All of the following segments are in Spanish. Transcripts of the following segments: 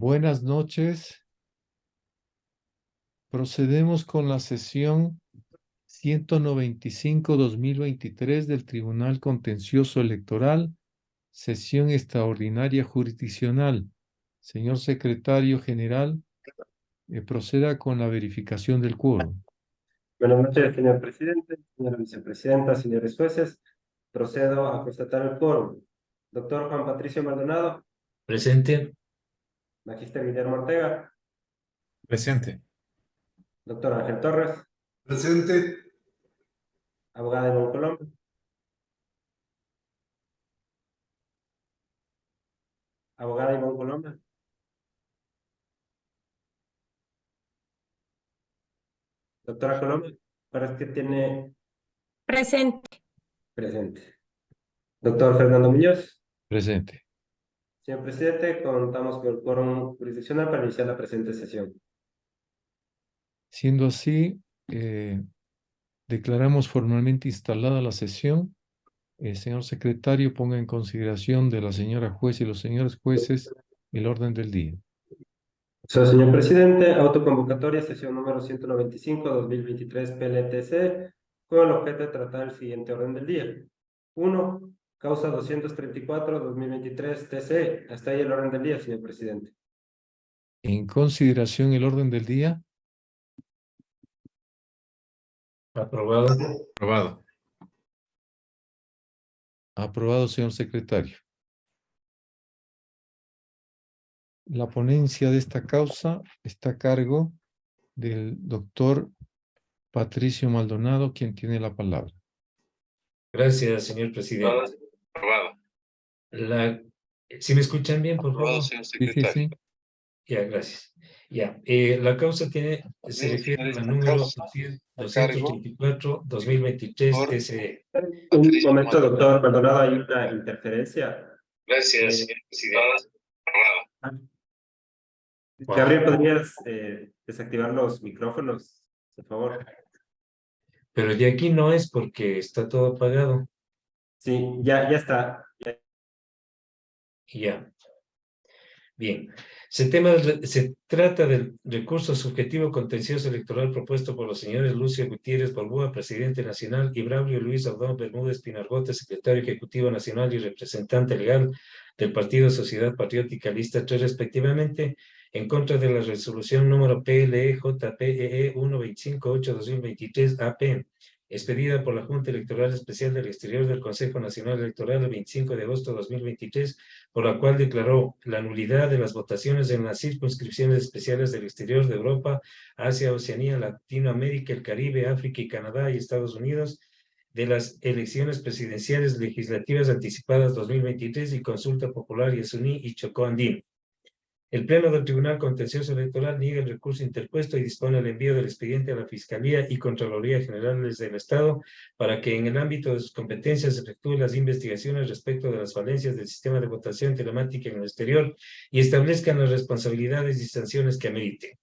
Buenas noches. Procedemos con la sesión 195-2023 del Tribunal Contencioso Electoral, sesión extraordinaria jurisdiccional. Señor Secretario General, proceda con la verificación del quórum. Buenas noches, señor presidente, señora vicepresidenta, señores jueces. Procedo a constatar el quórum. Doctor Juan Patricio Maldonado. Presente. Magister Guillermo Ortega. Presente. Doctor Ángel Torres. Presente. Abogada Ivonne Coloma. Abogada Ivonne Coloma. Doctora Coloma, parece que tiene... Presente. Presente. Doctor Fernando Muñoz. Presente. Señor presidente, contamos con el quórum jurisdiccional para iniciar la presente sesión. Siendo así, declaramos formalmente instalada la sesión. Señor Secretario, ponga en consideración de la señora juez y los señores jueces el orden del día. Señor presidente, autoconvocatoria, sesión número 195-2023 PLTC, con el objeto de tratar el siguiente orden del día. 1. Causa 234-2023 TC. Hasta ahí el orden del día, señor presidente. En consideración el orden del día. Aprobado. Aprobado. Aprobado, señor secretario. La ponencia de esta causa está a cargo del doctor Patricio Maldonado, quien tiene la palabra. Gracias, señor presidente. Aprobado. ¿Sí me escuchan bien, por favor? Señor Sí, sí, sí. Ya, gracias. Ya, la causa se refiere a la número 234-2023 TCE. Un momento, doctor Maldonado, hay una interferencia. Gracias, señor presidente. Aprobado. Gabriel, ¿podrías desactivar los micrófonos, por favor? Pero de aquí no es porque está todo apagado. Sí, ya está. Ya. Bien. Se trata del recurso subjetivo contencioso electoral propuesto por los señores Lucio Gutiérrez Balboa, presidente nacional, y Braulio Luis Aldón Bermúdez Pinargote, secretario ejecutivo nacional y representante legal del Partido Sociedad Patriótica Lista 3, respectivamente, en contra de la resolución número PLE-JPEE 125.8/2023 expedida por la Junta Electoral Especial del Exterior del Consejo Nacional Electoral el 25 de agosto de 2023, por la cual declaró la nulidad de las votaciones en las circunscripciones especiales del exterior de Europa, Asia, Oceanía, Latinoamérica, el Caribe, África y Canadá y Estados Unidos, de las elecciones presidenciales legislativas anticipadas 2023 y consulta popular Yasuní y Chocó Andino. El Pleno del Tribunal Contencioso Electoral niega el recurso interpuesto y dispone el envío del expediente a la Fiscalía y Contraloría Generales del Estado para que en el ámbito de sus competencias efectúe las investigaciones respecto de las falencias del sistema de votación telemática en el exterior y establezcan las responsabilidades y sanciones que ameriten.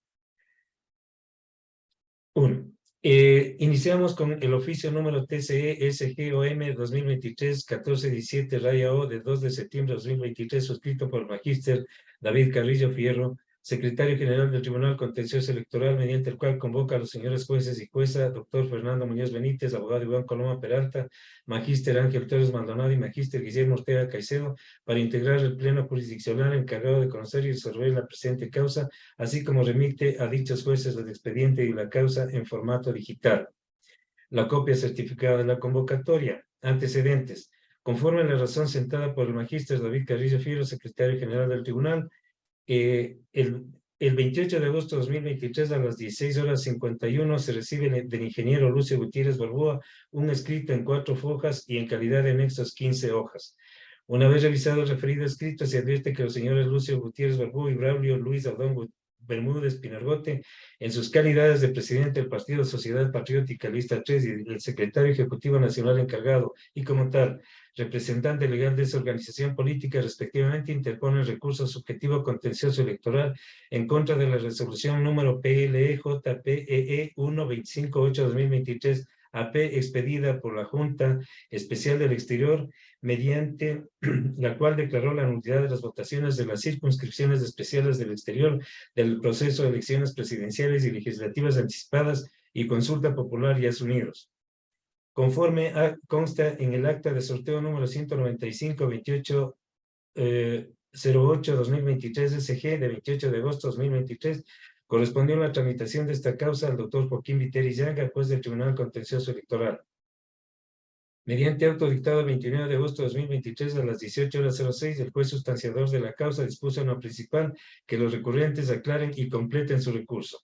1. Iniciamos con el oficio número TCE SGOM 2023-1417-O de 2 de septiembre de 2023, suscrito por el magíster David Carrillo Fierro, secretario general del Tribunal Contencioso Electoral, mediante el cual convoca a los señores jueces y jueza, doctor Fernando Muñoz Benítez, abogado Iván Coloma Peralta, magíster Ángel Torres Maldonado y magíster Guillermo Ortega Caicedo, para integrar el pleno jurisdiccional encargado de conocer y resolver la presente causa, así como remite a dichos jueces el expediente y la causa en formato digital. La copia certificada de la convocatoria. Antecedentes. Conforme a la razón sentada por el magíster David Carrillo Fierro, secretario general del tribunal, el 28 de agosto de 2023 a las 16:51 se recibe del ingeniero Lucio Gutiérrez Balboa un escrito en 4 hojas y en calidad de anexos 15 hojas. Una vez revisado el referido escrito, se advierte que los señores Lucio Gutiérrez Balboa y Braulio Luis Aldón Bermúdez Pinargote, en sus calidades de presidente del Partido Sociedad Patriótica Lista 3 y el secretario ejecutivo nacional encargado, y como tal, representante legal de esa organización política, respectivamente, interponen recurso subjetivo contencioso electoral en contra de la resolución número PLE-JPEE 125.8/2023 AP expedida por la Junta Especial del Exterior, mediante la cual declaró la nulidad de las votaciones de las circunscripciones especiales del exterior del proceso de elecciones presidenciales y legislativas anticipadas y consulta popular y asumidos. Conforme consta en el acta de sorteo número 195-28 08-2023 SG de 28 de agosto de 2023, correspondió la tramitación de esta causa al doctor Joaquín Viteri Yanga, juez del Tribunal Contencioso Electoral. Mediante auto dictado el 29 de agosto de 2023 a las 18:06, el juez sustanciador de la causa dispuso en lo principal que los recurrentes aclaren y completen su recurso.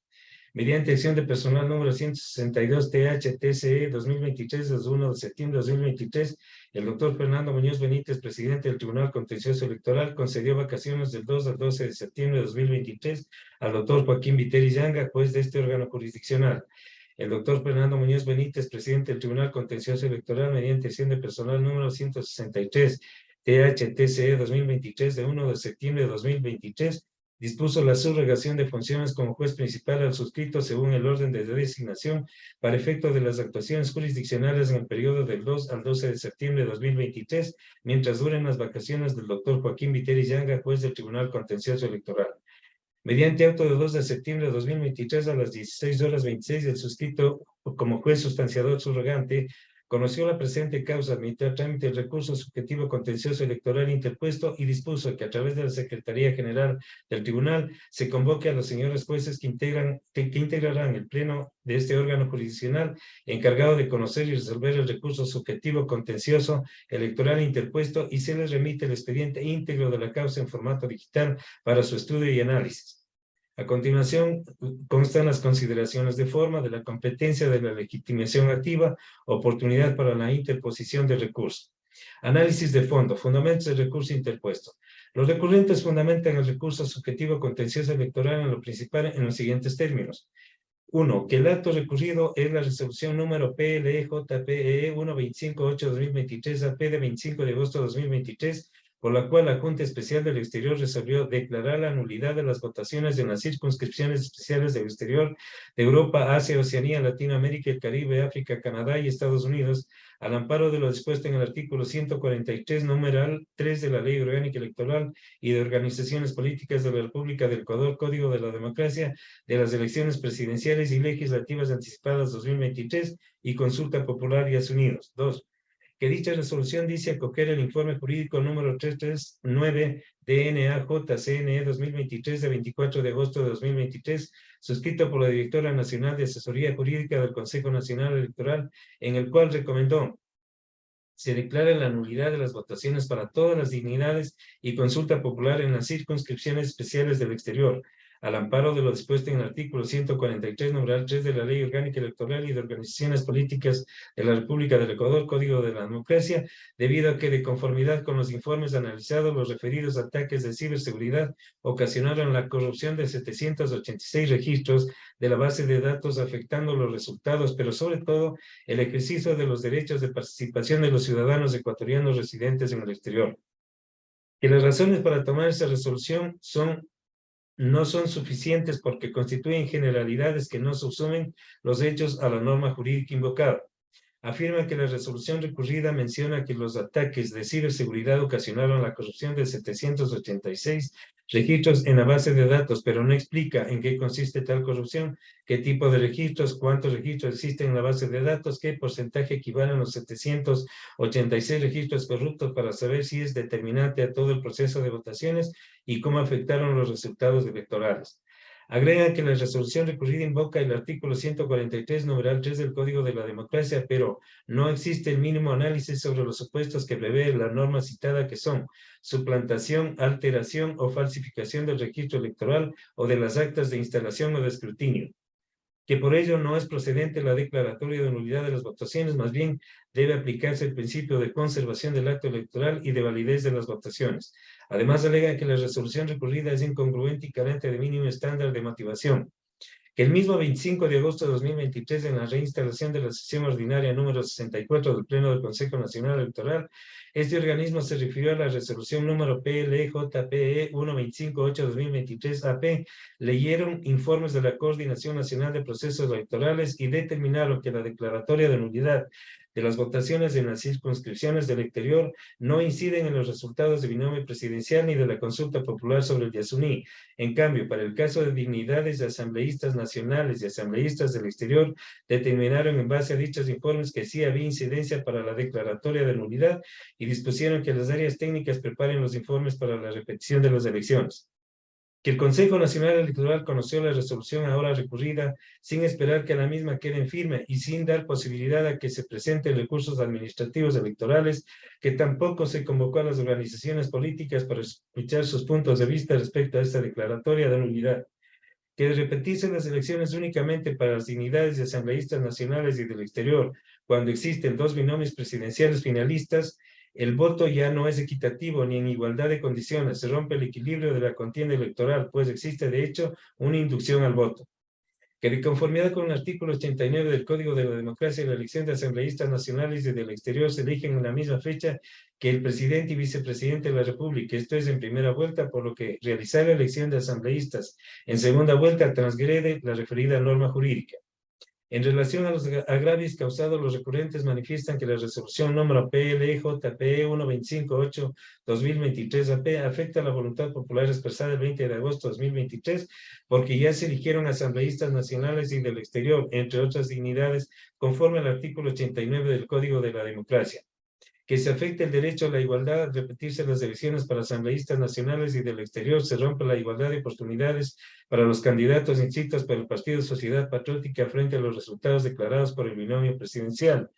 Mediante acción de personal número 162 TH-TCE 2023 desde 1 de septiembre de 2023, el doctor Fernando Muñoz Benítez, presidente del Tribunal Contencioso Electoral, concedió vacaciones del 2 al 12 de septiembre de 2023 al doctor Joaquín Viteri Yanga, juez de este órgano jurisdiccional. El doctor Fernando Muñoz Benítez, presidente del Tribunal Contencioso Electoral, mediante acción de personal número 163 TH-TCE 2023 de 1 de septiembre de 2023, dispuso la subrogación de funciones como juez principal al suscrito según el orden de designación para efecto de las actuaciones jurisdiccionales en el periodo del 2 al 12 de septiembre de 2023, mientras duren las vacaciones del doctor Joaquín Viteri Yanga, juez del Tribunal Contencioso Electoral. Mediante auto de 2 de septiembre de 2023 a las 16:26, el suscrito como juez sustanciador subrogante conoció la presente causa, admitió a trámite el recurso subjetivo contencioso electoral interpuesto y dispuso que a través de la Secretaría General del Tribunal se convoque a los señores jueces que integrarán el pleno de este órgano jurisdiccional encargado de conocer y resolver el recurso subjetivo contencioso electoral interpuesto y se les remite el expediente íntegro de la causa en formato digital para su estudio y análisis. A continuación, constan las consideraciones de forma de la competencia de la legitimación activa, oportunidad para la interposición de recurso. Análisis de fondo, fundamentos del recurso interpuesto. Los recurrentes fundamentan el recurso subjetivo contencioso electoral en lo principal en los siguientes términos. 1. Que el acto recurrido es la resolución número PLJPE 1258-2023 AP de 25 de agosto de 2023, por la cual la Junta Especial del Exterior resolvió declarar la nulidad de las votaciones en las circunscripciones especiales del exterior de Europa, Asia, Oceanía, Latinoamérica, el Caribe, África, Canadá y Estados Unidos, al amparo de lo dispuesto en el artículo 143, numeral 3 de la Ley Orgánica Electoral y de Organizaciones Políticas de la República del Ecuador, Código de la Democracia, de las elecciones presidenciales y legislativas anticipadas 2023 y consulta popular y asumidos. 2. Que dicha resolución dice acoger el informe jurídico número 339 DNAJ-CNE 2023 de 24 de agosto de 2023, suscrito por la Directora Nacional de Asesoría Jurídica del Consejo Nacional Electoral, en el cual recomendó se declara la nulidad de las votaciones para todas las dignidades y consulta popular en las circunscripciones especiales del exterior, al amparo de lo dispuesto en el artículo 143, numeral 3 de la Ley Orgánica Electoral y de Organizaciones Políticas de la República del Ecuador, Código de la Democracia, debido a que, de conformidad con los informes analizados, los referidos ataques de ciberseguridad ocasionaron la corrupción de 786 registros de la base de datos, afectando los resultados, pero sobre todo el ejercicio de los derechos de participación de los ciudadanos ecuatorianos residentes en el exterior. Que las razones para tomar esa resolución no son suficientes porque constituyen generalidades que no subsumen los hechos a la norma jurídica invocada. Afirma que la resolución recurrida menciona que los ataques de ciberseguridad ocasionaron la corrupción de 786 registros en la base de datos, pero no explica en qué consiste tal corrupción, qué tipo de registros, cuántos registros existen en la base de datos, qué porcentaje equivalen a los 786 registros corruptos para saber si es determinante a todo el proceso de votaciones y cómo afectaron los resultados electorales. Agregan que la resolución recurrida invoca el artículo 143, numeral 3 del Código de la Democracia, pero no existe el mínimo análisis sobre los supuestos que prevé la norma citada, que son suplantación, alteración o falsificación del registro electoral o de las actas de instalación o de escrutinio. Que por ello no es procedente la declaratoria de nulidad de las votaciones, más bien debe aplicarse el principio de conservación del acto electoral y de validez de las votaciones. Además, alega que la resolución recurrida es incongruente y carente de mínimo estándar de motivación, que el mismo 25 de agosto de 2023, en la reinstalación de la sesión ordinaria número 64 del Pleno del Consejo Nacional Electoral, este organismo se refirió a la resolución número PLJPE 1258-2023-AP, leyeron informes de la Coordinación Nacional de Procesos Electorales y determinaron que la declaratoria de nulidad de las votaciones en las circunscripciones del exterior no inciden en los resultados de binomio presidencial ni de la consulta popular sobre el Yasuní. En cambio, para el caso de dignidades de asambleístas nacionales y asambleístas del exterior, determinaron en base a dichos informes que sí había incidencia para la declaratoria de nulidad y dispusieron que las áreas técnicas preparen los informes para la repetición de las elecciones. Que el Consejo Nacional Electoral conoció la resolución ahora recurrida sin esperar que la misma quede en firme y sin dar posibilidad a que se presenten recursos administrativos electorales, que tampoco se convocó a las organizaciones políticas para escuchar sus puntos de vista respecto a esta declaratoria de nulidad. Que de repetirse las elecciones únicamente para las dignidades de asambleístas nacionales y del exterior, cuando existen dos binomios presidenciales finalistas, el voto ya no es equitativo ni en igualdad de condiciones, se rompe el equilibrio de la contienda electoral, pues existe de hecho una inducción al voto. Que de conformidad con el artículo 89 del Código de la Democracia, la elección de asambleístas nacionales y del exterior se eligen en la misma fecha que el presidente y vicepresidente de la República, esto es en primera vuelta, por lo que realizar la elección de asambleístas en segunda vuelta transgrede la referida norma jurídica. En relación a los agravios causados, los recurrentes manifiestan que la resolución número PLJPE 1258-2023-AP afecta la voluntad popular expresada el 20 de agosto de 2023 porque ya se eligieron asambleístas nacionales y del exterior, entre otras dignidades, conforme al artículo 89 del Código de la Democracia. Que se afecte el derecho a la igualdad al repetirse las elecciones para asambleístas nacionales y del exterior, se rompe la igualdad de oportunidades para los candidatos inscritos por el Partido Sociedad Patriótica frente a los resultados declarados por el binomio presidencial.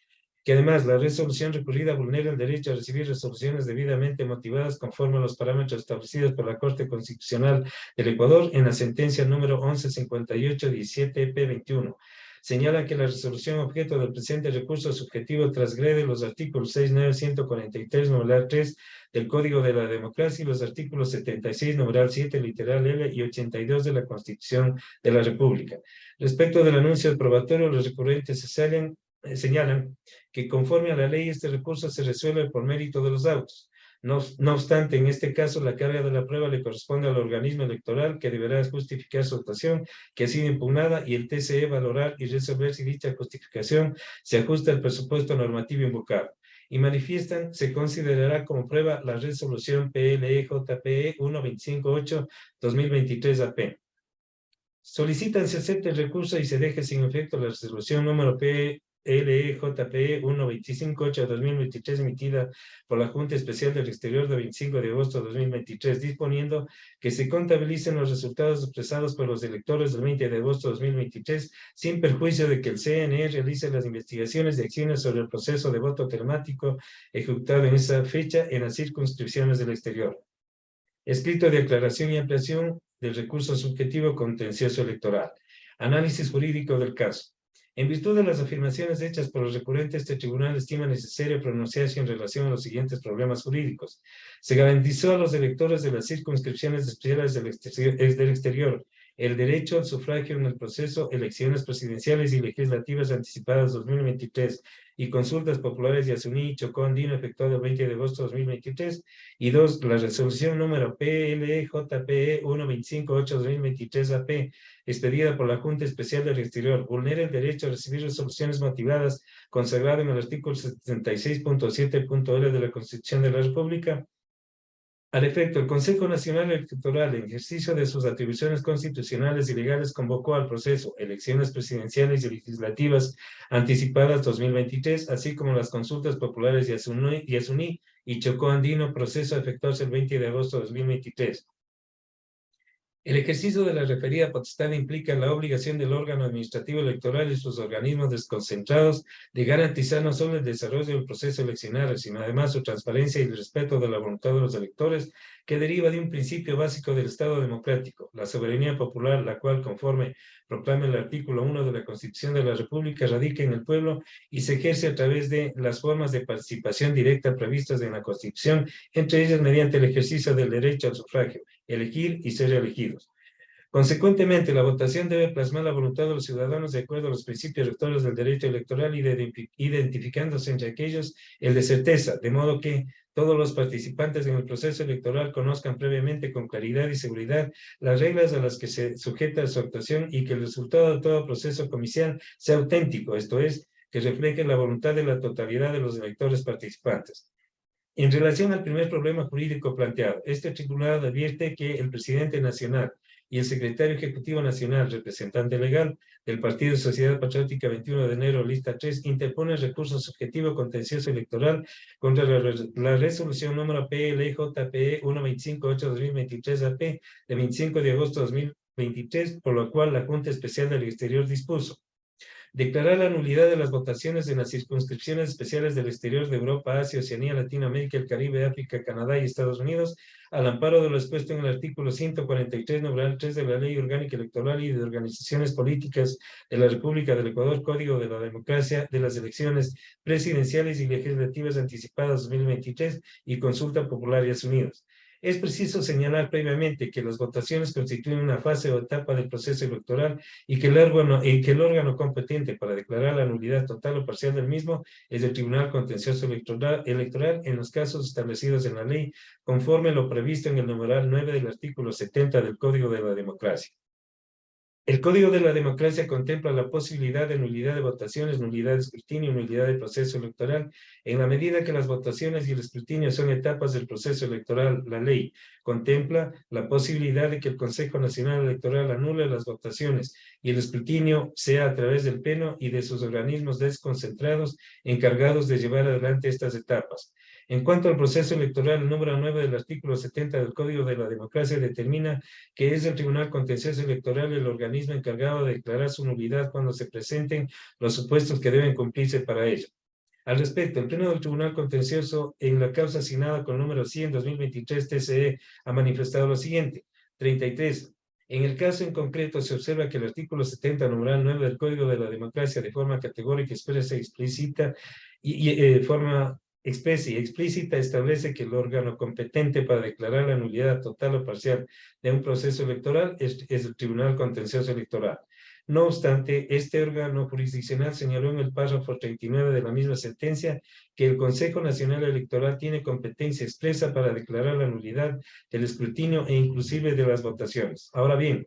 Que además la resolución recurrida vulnera el derecho a recibir resoluciones debidamente motivadas conforme a los parámetros establecidos por la Corte Constitucional del Ecuador en la sentencia número 1158-17-P21. Señalan que la resolución objeto del presente recurso subjetivo transgrede los artículos 69, 143, numeral 3 del Código de la Democracia y los artículos 76, numeral 7, literal L y 82 de la Constitución de la República. Respecto del anuncio probatorio, los recurrentes señalan que conforme a la ley este recurso se resuelve por mérito de los autos. No obstante, en este caso, la carga de la prueba le corresponde al organismo electoral que deberá justificar su actuación que ha sido impugnada y el TCE valorar y resolver si dicha justificación se ajusta al presupuesto normativo invocado. Y manifiestan, se considerará como prueba la resolución PLJPE 1258-2023-AP. Solicitan se acepte el recurso y se deje sin efecto la resolución número PLJPE 1258-2023 emitida por la Junta Especial del Exterior de 25 de agosto de 2023, disponiendo que se contabilicen los resultados expresados por los electores del 20 de agosto de 2023, sin perjuicio de que el CNE realice las investigaciones y acciones sobre el proceso de voto telemático ejecutado en esa fecha en las circunscripciones del exterior. Escrito de aclaración y ampliación del recurso subjetivo contencioso electoral. Análisis jurídico del caso. En virtud de las afirmaciones hechas por los recurrentes, este tribunal estima necesario pronunciarse en relación a los siguientes problemas jurídicos. Se garantizó a los electores de las circunscripciones especiales del exterior el derecho al sufragio en el proceso elecciones presidenciales y legislativas anticipadas 2023 y consultas populares de Yasuní y Chocó Andino efectuado el 20 de agosto de 2023. Y dos, la resolución número PLJPE 1258-2023-AP expedida por la Junta Especial del Exterior vulnera el derecho a recibir resoluciones motivadas consagrado en el artículo 76.7.L de la Constitución de la República. Al efecto, el Consejo Nacional Electoral, en ejercicio de sus atribuciones constitucionales y legales, convocó al proceso elecciones presidenciales y legislativas anticipadas 2023, así como las consultas populares de Yasuní y Chocó Andino, proceso a efectuarse el 20 de agosto de 2023. El ejercicio de la referida potestad implica la obligación del órgano administrativo electoral y sus organismos desconcentrados de garantizar no solo el desarrollo del proceso eleccionario, sino además su transparencia y el respeto de la voluntad de los electores, que deriva de un principio básico del Estado democrático, la soberanía popular, la cual, conforme proclama el artículo 1 de la Constitución de la República, radica en el pueblo y se ejerce a través de las formas de participación directa previstas en la Constitución, entre ellas mediante el ejercicio del derecho al sufragio, elegir y ser elegidos. Consecuentemente, la votación debe plasmar la voluntad de los ciudadanos de acuerdo a los principios rectores del derecho electoral y identificándose entre aquellos el de certeza, de modo que todos los participantes en el proceso electoral conozcan previamente con claridad y seguridad las reglas a las que se sujeta su actuación y que el resultado de todo proceso comicial sea auténtico, esto es, que refleje la voluntad de la totalidad de los electores participantes. En relación al primer problema jurídico planteado, este tribunal advierte que el presidente nacional y el secretario ejecutivo nacional, representante legal del Partido Sociedad Patriótica 21 de enero, lista 3, interpone recurso subjetivo contencioso electoral contra la resolución número PLJPE 125.8/2023 AP de 25 de agosto de 2023, por lo cual la Junta Especial del Exterior dispuso declarar la nulidad de las votaciones en las circunscripciones especiales del exterior de Europa, Asia, Oceanía, Latinoamérica, el Caribe, África, Canadá y Estados Unidos, al amparo de lo expuesto en el artículo 143, numeral 3 de la Ley Orgánica Electoral y de Organizaciones Políticas de la República del Ecuador, Código de la Democracia, de las elecciones presidenciales y legislativas anticipadas 2023 y consulta popular y asumidas. Es preciso señalar previamente que las votaciones constituyen una fase o etapa del proceso electoral y que el órgano competente para declarar la nulidad total o parcial del mismo es el Tribunal Contencioso Electoral en los casos establecidos en la ley, conforme lo previsto en el numeral 9 del artículo 70 del Código de la Democracia. El Código de la Democracia contempla la posibilidad de nulidad de votaciones, nulidad de escrutinio y nulidad de proceso electoral en la medida que las votaciones y el escrutinio son etapas del proceso electoral. La ley contempla la posibilidad de que el Consejo Nacional Electoral anule las votaciones y el escrutinio sea a través del Pleno y de sus organismos desconcentrados encargados de llevar adelante estas etapas. En cuanto al proceso electoral, el número 9 del artículo 70 del Código de la Democracia determina que es el Tribunal Contencioso Electoral el organismo encargado de declarar su nulidad cuando se presenten los supuestos que deben cumplirse para ello. Al respecto, el Pleno del Tribunal Contencioso, en la causa asignada con el número 100/2023 TCE, ha manifestado lo siguiente. 33. En el caso en concreto, se observa que el artículo 70, numeral 9 del Código de la Democracia, de forma categórica, expresa explícita explícita establece que el órgano competente para declarar la nulidad total o parcial de un proceso electoral es el Tribunal Contencioso Electoral. No obstante, este órgano jurisdiccional señaló en el párrafo 39 de la misma sentencia que el Consejo Nacional Electoral tiene competencia expresa para declarar la nulidad del escrutinio e inclusive de las votaciones. Ahora bien,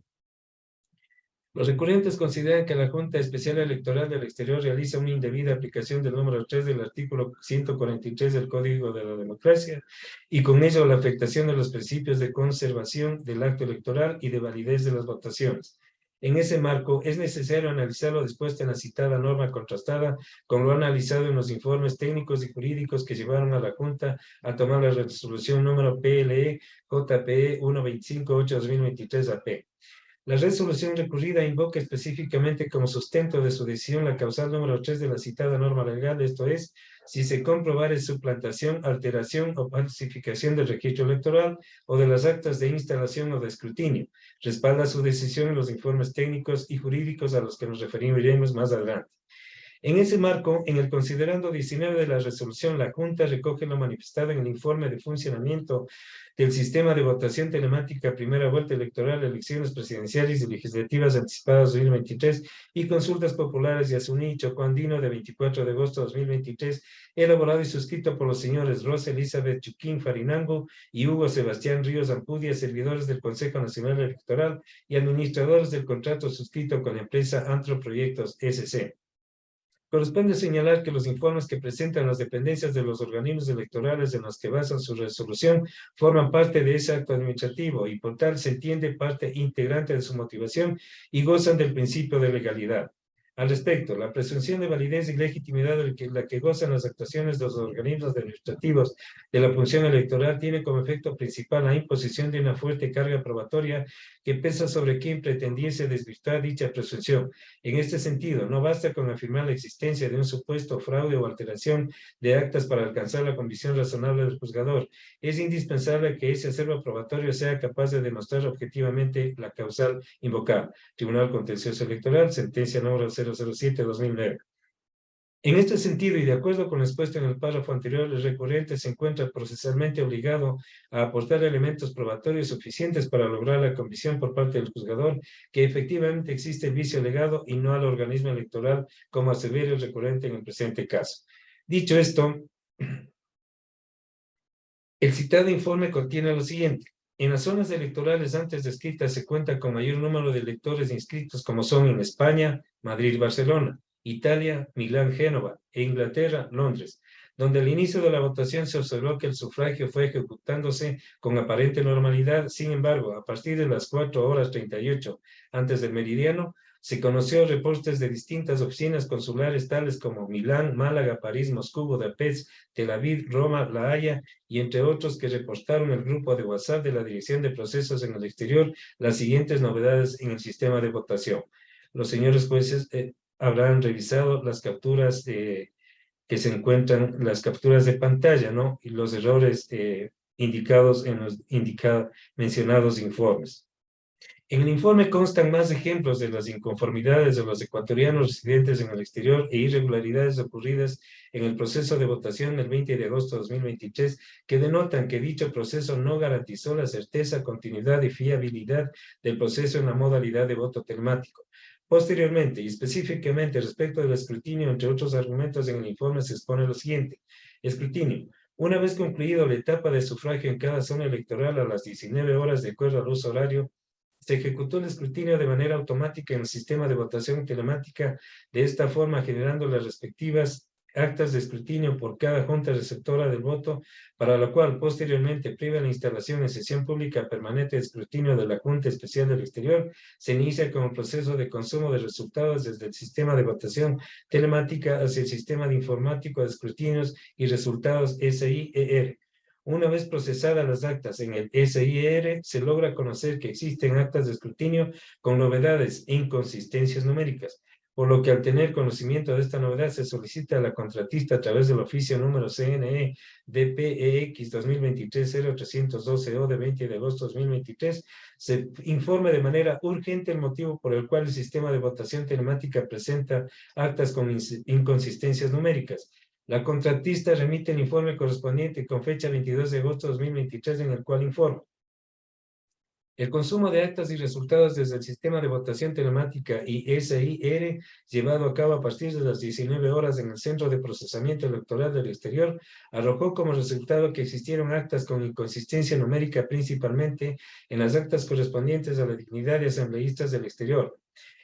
los recurrentes consideran que la Junta Especial Electoral del Exterior realiza una indebida aplicación del número 3 del artículo 143 del Código de la Democracia y con ello la afectación de los principios de conservación del acto electoral y de validez de las votaciones. En ese marco, es necesario analizar lo dispuesto en la citada norma contrastada con lo analizado en los informes técnicos y jurídicos que llevaron a la Junta a tomar la resolución número PLE-JPE 125.8/2023 AP. La resolución recurrida invoca específicamente como sustento de su decisión la causal número 3 de la citada norma legal, esto es, si se comprobare suplantación, alteración o falsificación del registro electoral o de las actas de instalación o de escrutinio. Respalda su decisión en los informes técnicos y jurídicos a los que nos referiremos más adelante. En ese marco, en el considerando 19 de la resolución, la Junta recoge lo manifestado en el informe de funcionamiento del sistema de votación telemática primera vuelta electoral, elecciones presidenciales y legislativas anticipadas 2023 y consultas populares de Asuní y Chocoandino de 24 de agosto de 2023, elaborado y suscrito por los señores Rosa Elizabeth Chuquín Farinango y Hugo Sebastián Ríos Ampudia, servidores del Consejo Nacional Electoral y administradores del contrato suscrito con la empresa Antro Proyectos SC. Corresponde señalar que los informes que presentan las dependencias de los organismos electorales en los que basan su resolución forman parte de ese acto administrativo y por tal se entiende parte integrante de su motivación y gozan del principio de legalidad. Al respecto, la presunción de validez y legitimidad de la que gozan las actuaciones de los organismos administrativos de la función electoral tiene como efecto principal la imposición de una fuerte carga probatoria que pesa sobre quien pretendiese desvirtuar dicha presunción. En este sentido, no basta con afirmar la existencia de un supuesto fraude o alteración de actas para alcanzar la convicción razonable del juzgador. Es indispensable que ese acervo probatorio sea capaz de demostrar objetivamente la causal invocada. Tribunal Contencioso Electoral, sentencia número 007/2009. En este sentido, y de acuerdo con lo expuesto en el párrafo anterior, el recurrente se encuentra procesalmente obligado a aportar elementos probatorios suficientes para lograr la convicción por parte del juzgador que efectivamente existe el vicio alegado y no al organismo electoral, como asevera el recurrente en el presente caso. Dicho esto, el citado informe contiene lo siguiente. En las zonas electorales antes descritas se cuenta con mayor número de electores inscritos como son en España, Madrid, Barcelona, Italia, Milán, Génova e Inglaterra, Londres, donde al inicio de la votación se observó que el sufragio fue ejecutándose con aparente normalidad. Sin embargo, a partir de las 4:38 antes del meridiano, se conoció reportes de distintas oficinas consulares tales como Milán, Málaga, París, Moscú, Budapest, Tel Aviv, Roma, La Haya y entre otros que reportaron el grupo de WhatsApp de la Dirección de Procesos en el Exterior las siguientes novedades en el sistema de votación. Los señores jueces habrán revisado las capturas que se encuentran, las capturas de pantalla, ¿no? Y los errores indicados en los mencionados informes. En el informe constan más ejemplos de las inconformidades de los ecuatorianos residentes en el exterior e irregularidades ocurridas en el proceso de votación el 20 de agosto de 2023 que denotan que dicho proceso no garantizó la certeza, continuidad y fiabilidad del proceso en la modalidad de voto telemático. Posteriormente, y específicamente respecto del escrutinio, entre otros argumentos en el informe se expone lo siguiente. Escrutinio. Una vez concluido la etapa de sufragio en cada zona electoral a las 19 horas de acuerdo al uso horario, se ejecutó el escrutinio de manera automática en el sistema de votación telemática, de esta forma generando las respectivas actas de escrutinio por cada junta receptora del voto, para lo cual posteriormente, previa la instalación en sesión pública permanente de escrutinio de la Junta Especial del Exterior, se inicia con el proceso de consumo de resultados desde el sistema de votación telemática hacia el sistema de informático de escrutinios y resultados SIER. Una vez procesadas las actas en el SIR, se logra conocer que existen actas de escrutinio con novedades e inconsistencias numéricas, por lo que al tener conocimiento de esta novedad se solicita a la contratista a través del oficio número CNE DPEX 2023-0312-O de 20 de agosto de 2023, se informe de manera urgente el motivo por el cual el sistema de votación telemática presenta actas con inconsistencias numéricas. La contratista remite el informe correspondiente con fecha 22 de agosto de 2023 en el cual informa. El consumo de actas y resultados desde el sistema de votación telemática y SIR llevado a cabo a partir de las 19 horas en el Centro de Procesamiento Electoral del Exterior arrojó como resultado que existieron actas con inconsistencia numérica principalmente en las actas correspondientes a la dignidad de asambleístas del exterior.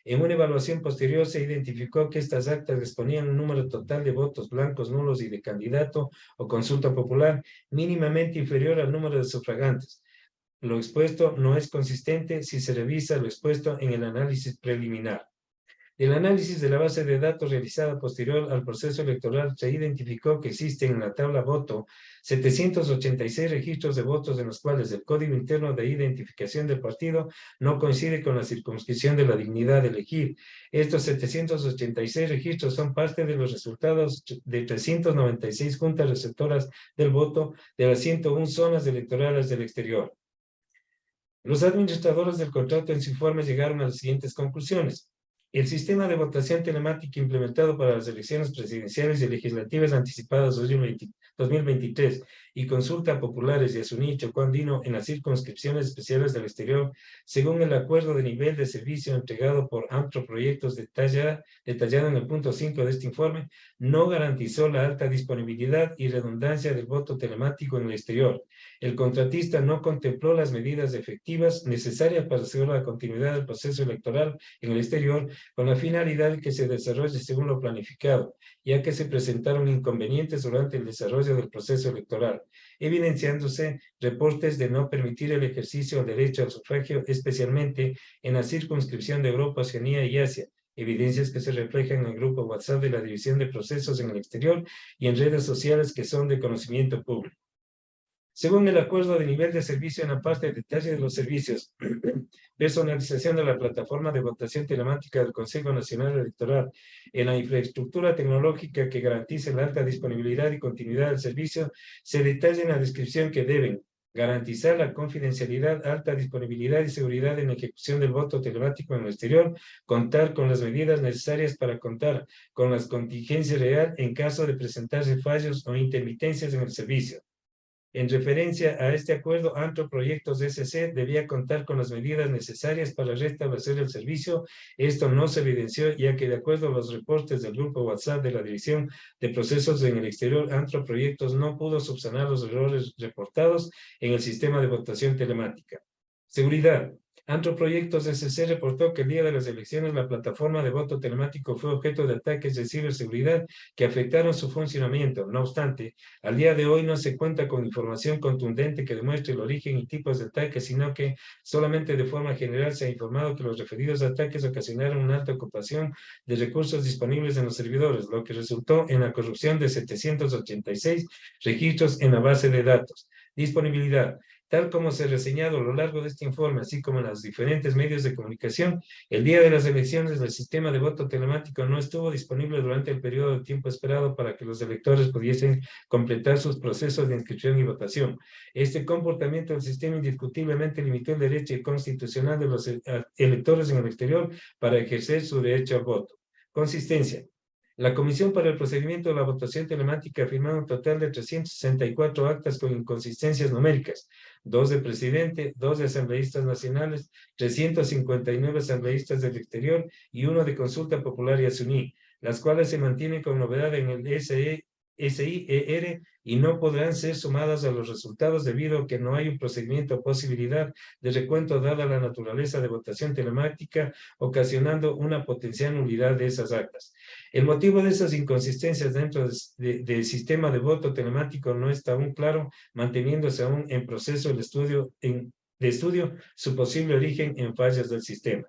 En una evaluación posterior se identificó que estas actas exponían un número total de votos blancos, nulos y de candidato o consulta popular mínimamente inferior al número de sufragantes. Lo expuesto no es consistente si se revisa lo expuesto en el análisis preliminar. El análisis de la base de datos realizada posterior al proceso electoral se identificó que existen en la tabla voto 786 registros de votos en los cuales el código interno de identificación del partido no coincide con la circunscripción de la dignidad de elegir. Estos 786 registros son parte de los resultados de 396 juntas receptoras del voto de las 101 zonas electorales del exterior. Los administradores del contrato en su informe llegaron a las siguientes conclusiones. El sistema de votación telemática implementado para las elecciones presidenciales y legislativas anticipadas 2023 y consulta populares de Asuní, Chocó Andino en las circunscripciones especiales del exterior, según el acuerdo de nivel de servicio entregado por Antro Proyectos detallado en el punto 5 de este informe, no garantizó la alta disponibilidad y redundancia del voto telemático en el exterior. El contratista no contempló las medidas efectivas necesarias para asegurar la continuidad del proceso electoral en el exterior con la finalidad de que se desarrolle según lo planificado, ya que se presentaron inconvenientes durante el desarrollo del proceso electoral, evidenciándose reportes de no permitir el ejercicio del derecho al sufragio, especialmente en la circunscripción de Europa, Oceanía y Asia, evidencias que se reflejan en el grupo WhatsApp de la División de Procesos en el Exterior y en redes sociales que son de conocimiento público. Según el acuerdo de nivel de servicio en la parte de detalle de los servicios, personalización de la plataforma de votación telemática del Consejo Nacional Electoral, en la infraestructura tecnológica que garantice la alta disponibilidad y continuidad del servicio, se detalla en la descripción que deben garantizar la confidencialidad, alta disponibilidad y seguridad en la ejecución del voto telemático en el exterior, contar con las medidas necesarias para contar con las contingencias reales en caso de presentarse fallos o intermitencias en el servicio. En referencia a este acuerdo, Antro Proyectos SC debía contar con las medidas necesarias para restablecer el servicio. Esto no se evidenció, ya que de acuerdo a los reportes del grupo WhatsApp de la División de Procesos en el Exterior, Antro Proyectos no pudo subsanar los errores reportados en el sistema de votación telemática. Seguridad. Antro Proyectos SC reportó que el día de las elecciones la plataforma de voto telemático fue objeto de ataques de ciberseguridad que afectaron su funcionamiento. No obstante, al día de hoy no se cuenta con información contundente que demuestre el origen y tipos de ataques, sino que solamente de forma general se ha informado que los referidos ataques ocasionaron una alta ocupación de recursos disponibles en los servidores, lo que resultó en la corrupción de 786 registros en la base de datos. Disponibilidad. Tal como se ha reseñado a lo largo de este informe, así como en los diferentes medios de comunicación, el día de las elecciones el sistema de voto telemático no estuvo disponible durante el periodo de tiempo esperado para que los electores pudiesen completar sus procesos de inscripción y votación. Este comportamiento del sistema indiscutiblemente limitó el derecho constitucional de los electores en el exterior para ejercer su derecho al voto. Consistencia. La Comisión para el Procedimiento de la Votación Telemática ha firmado un total de 364 actas con inconsistencias numéricas, 2 de presidente, 2 de asambleístas nacionales, 359 asambleístas del exterior y 1 de consulta popular y asuní, las cuales se mantienen con novedad en el SIER y no podrán ser sumadas a los resultados debido a que no hay un procedimiento o posibilidad de recuento dada la naturaleza de votación telemática, ocasionando una potencial nulidad de esas actas. El motivo de esas inconsistencias dentro del sistema de voto telemático no está aún claro, manteniéndose aún en proceso el estudio su posible origen en fallas del sistema.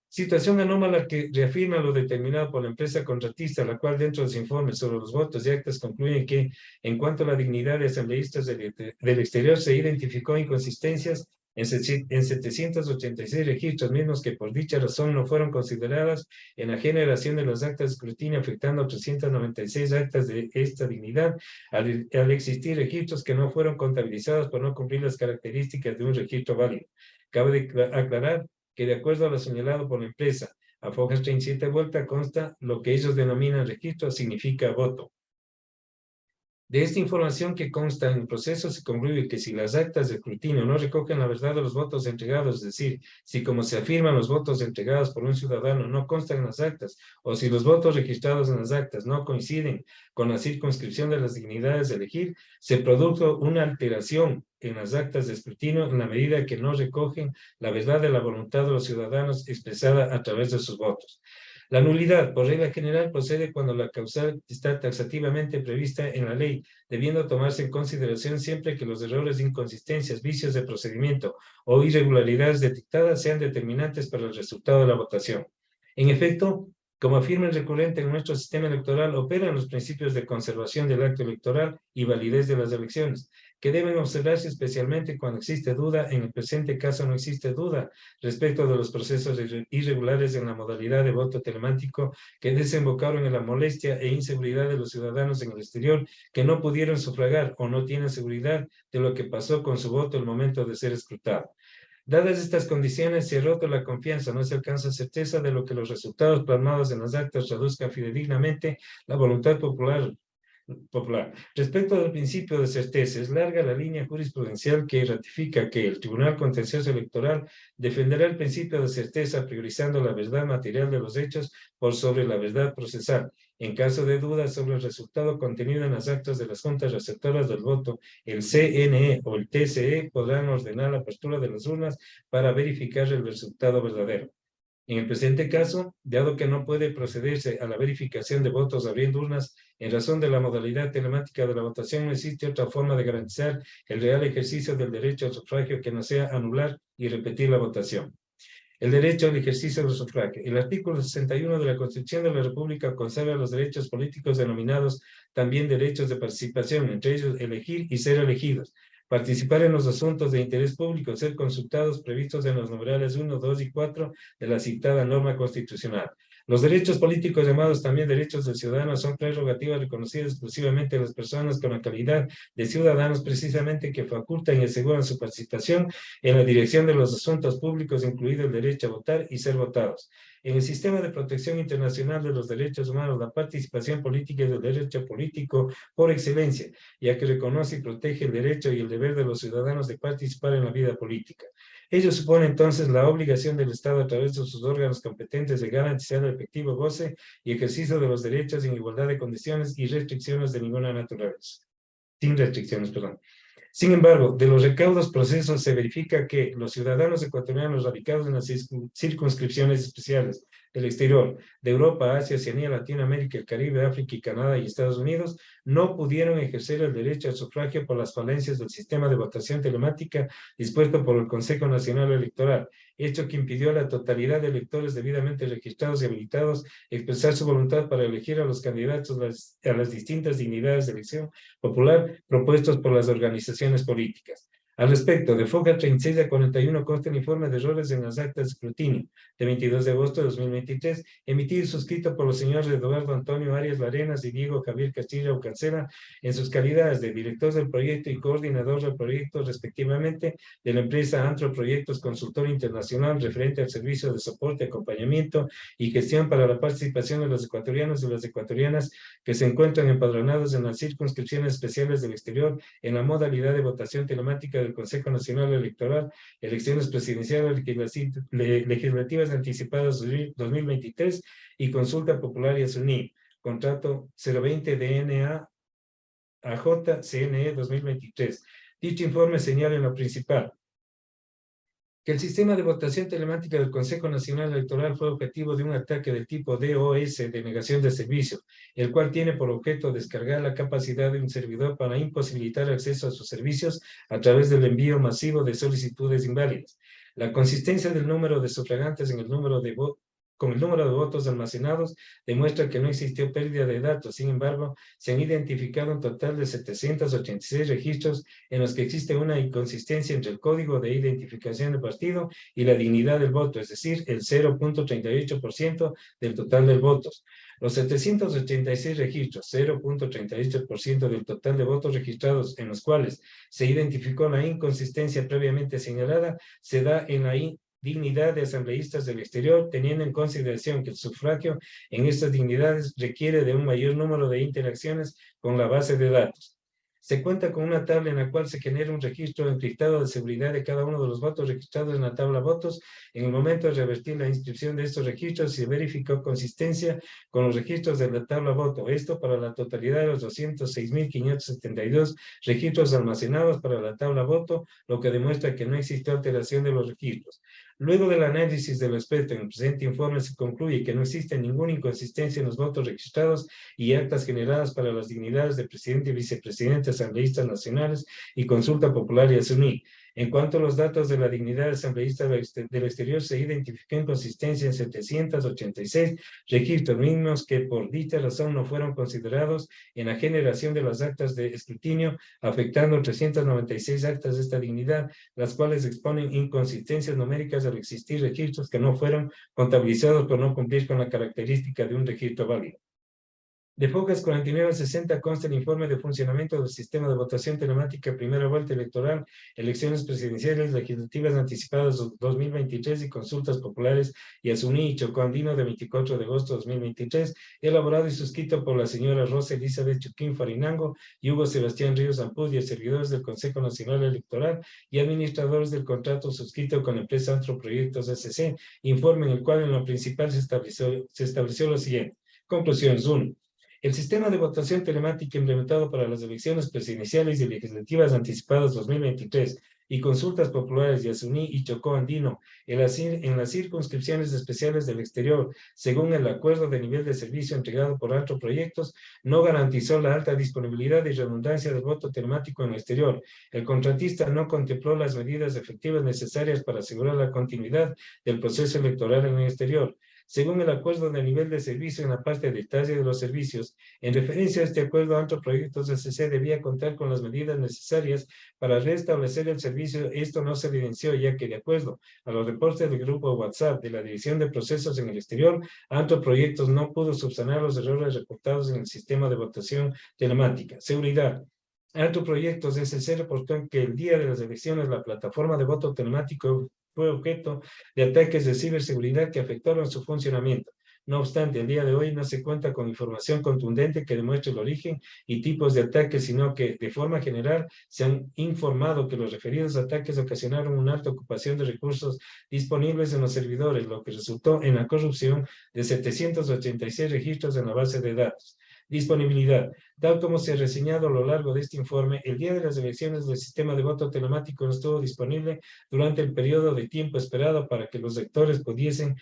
Situación anómala que reafirma lo determinado por la empresa contratista, la cual dentro de los informes sobre los votos y actas concluye que, en cuanto a la dignidad de asambleístas del exterior, se identificó inconsistencias en 786 registros mismos que por dicha razón no fueron consideradas en la generación de las actas de escrutinio, afectando a 396 actas de esta dignidad, al existir registros que no fueron contabilizados por no cumplir las características de un registro válido. Cabe aclarar que de acuerdo a lo señalado por la empresa, a Fojas 37 vuelta consta lo que ellos denominan registro significa voto. De esta información que consta en el proceso se concluye que si las actas de escrutinio no recogen la verdad de los votos entregados, es decir, si como se afirman los votos entregados por un ciudadano no constan en las actas, o si los votos registrados en las actas no coinciden con la circunscripción de las dignidades de elegir, se produjo una alteración en las actas de escrutinio en la medida que no recogen la verdad de la voluntad de los ciudadanos expresada a través de sus votos. La nulidad, por regla general, procede cuando la causal está taxativamente prevista en la ley, debiendo tomarse en consideración siempre que los errores, inconsistencias, vicios de procedimiento o irregularidades detectadas sean determinantes para el resultado de la votación. En efecto, como afirma el recurrente en nuestro sistema electoral, operan los principios de conservación del acto electoral y validez de las elecciones, que deben observarse especialmente cuando existe duda. En el presente caso no existe duda respecto de los procesos irregulares en la modalidad de voto telemático que desembocaron en la molestia e inseguridad de los ciudadanos en el exterior que no pudieron sufragar o no tienen seguridad de lo que pasó con su voto al momento de ser escrutado. Dadas estas condiciones, se ha roto la confianza, no se alcanza certeza de lo que los resultados plasmados en las actas traduzcan fidedignamente la voluntad popular. Respecto al principio de certeza, es larga la línea jurisprudencial que ratifica que el Tribunal Contencioso Electoral defenderá el principio de certeza priorizando la verdad material de los hechos por sobre la verdad procesal. En caso de dudas sobre el resultado contenido en las actas de las juntas receptoras del voto, el CNE o el TCE podrán ordenar la apertura de las urnas para verificar el resultado verdadero. En el presente caso, dado que no puede procederse a la verificación de votos abriendo urnas en razón de la modalidad telemática de la votación, no existe otra forma de garantizar el real ejercicio del derecho al sufragio que no sea anular y repetir la votación. El derecho al ejercicio del sufragio. El artículo 61 de la Constitución de la República consagra los derechos políticos denominados también derechos de participación, entre ellos elegir y ser elegidos, participar en los asuntos de interés público, ser consultados previstos en los numerales 1, 2 y 4 de la citada norma constitucional. Los derechos políticos, llamados también derechos del ciudadano, son prerrogativas reconocidas exclusivamente a las personas con la calidad de ciudadanos, precisamente que facultan y aseguran su participación en la dirección de los asuntos públicos, incluido el derecho a votar y ser votados. En el sistema de protección internacional de los derechos humanos, la participación política es el derecho político por excelencia, ya que reconoce y protege el derecho y el deber de los ciudadanos de participar en la vida política. Ello supone entonces la obligación del Estado a través de sus órganos competentes de garantizar el efectivo goce y ejercicio de los derechos en igualdad de condiciones y restricciones de ninguna naturaleza. Sin restricciones, perdón. Sin embargo, de los recaudos procesos se verifica que los ciudadanos ecuatorianos radicados en las circunscripciones especiales del exterior, de Europa, Asia, Oceanía, Latinoamérica, el Caribe, África y Canadá y Estados Unidos, no pudieron ejercer el derecho al sufragio por las falencias del sistema de votación telemática dispuesto por el Consejo Nacional Electoral, hecho que impidió a la totalidad de electores debidamente registrados y habilitados expresar su voluntad para elegir a los candidatos a las distintas dignidades de elección popular propuestos por las organizaciones políticas. Al respecto, de FOCA 36 a 41 consta el informe de errores en las actas de escrutinio de 22 de agosto de 2023, emitido y suscrito por los señores Eduardo Antonio Arias Larenas y Diego Javier Castilla Ucancela en sus calidades de director del proyecto y coordinador del proyecto, respectivamente, de la empresa Antro Proyectos Consultor Internacional referente al servicio de soporte, acompañamiento y gestión para la participación de los ecuatorianos y las ecuatorianas que se encuentran empadronados en las circunscripciones especiales del exterior en la modalidad de votación telemática del Consejo Nacional Electoral, elecciones presidenciales legislativas anticipadas 2023 y consulta popular y ASUNI, contrato 020 DNA AJ CNE 2023. Dicho informe señala en lo principal que el sistema de votación telemática del Consejo Nacional Electoral fue objetivo de un ataque del tipo DOS, de negación de servicio, el cual tiene por objeto descargar la capacidad de un servidor para imposibilitar acceso a sus servicios a través del envío masivo de solicitudes inválidas. La consistencia del número de sufragantes en el número de con el número de votos almacenados demuestra que no existió pérdida de datos. Sin embargo, se han identificado un total de 786 registros en los que existe una inconsistencia entre el código de identificación del partido y la dignidad del voto, es decir, el 0.38% del total de votos. Los 786 registros, 0.38% del total de votos registrados, en los cuales se identificó la inconsistencia previamente señalada, se da en la dignidad de asambleístas del exterior, teniendo en consideración que el sufragio en estas dignidades requiere de un mayor número de interacciones con la base de datos. Se cuenta con una tabla en la cual se genera un registro encriptado de seguridad de cada uno de los votos registrados en la tabla votos. En el momento de revertir la inscripción de estos registros, se verificó consistencia con los registros de la tabla voto. Esto para la totalidad de los 206.572 registros almacenados para la tabla voto, lo que demuestra que no existió alteración de los registros. Luego del análisis del experto en el presente informe, se concluye que no existe ninguna inconsistencia en los votos registrados y actas generadas para las dignidades de presidente y vicepresidente, asambleístas nacionales y consulta popular y ASUNI. En cuanto a los datos de la dignidad de asambleísta del exterior, se identificó inconsistencia en 786 registros mismos que por dicha razón no fueron considerados en la generación de las actas de escrutinio, afectando 396 actas de esta dignidad, las cuales exponen inconsistencias numéricas al existir registros que no fueron contabilizados por no cumplir con la característica de un registro válido. De FOCAS 49 a 60 consta el informe de funcionamiento del sistema de votación telemática primera vuelta electoral, elecciones presidenciales, legislativas anticipadas 2023 y consultas populares y ASUNI y Chocó Andino de 24 de agosto de 2023, elaborado y suscrito por la señora Rosa Elizabeth Chuquín Farinango y Hugo Sebastián Ríos Ampuz, servidores del Consejo Nacional Electoral y administradores del contrato suscrito con la empresa Antro Proyectos SC, informe en el cual en lo principal se estableció lo siguiente. Conclusiones. 1. El sistema de votación telemática implementado para las elecciones presidenciales y legislativas anticipadas 2023 y consultas populares de ASUNI y Chocó Andino en las circunscripciones especiales del exterior, según el acuerdo de nivel de servicio entregado por Antro Proyectos, no garantizó la alta disponibilidad y redundancia del voto telemático en el exterior. El contratista no contempló las medidas efectivas necesarias para asegurar la continuidad del proceso electoral en el exterior. según el acuerdo de nivel de servicio en la parte de detalle de los servicios. En referencia a este acuerdo, Anteproyectos SC debía contar con las medidas necesarias para restablecer el servicio. Esto no se evidenció, ya que de acuerdo a los reportes del grupo WhatsApp de la División de Procesos en el Exterior, Anteproyectos no pudo subsanar los errores reportados en el sistema de votación telemática. Seguridad. Anteproyectos SC reportó que el día de las elecciones la plataforma de voto telemático fue objeto de ataques de ciberseguridad que afectaron su funcionamiento. No obstante, el día de hoy no se cuenta con información contundente que demuestre el origen y tipos de ataques, sino que, de forma general, se han informado que los referidos ataques ocasionaron una alta ocupación de recursos disponibles en los servidores, lo que resultó en la corrupción de 786 registros en la base de datos. Disponibilidad. Tal como se ha reseñado a lo largo de este informe, el día de las elecciones del sistema de voto telemático no estuvo disponible durante el periodo de tiempo esperado para que los electores pudiesen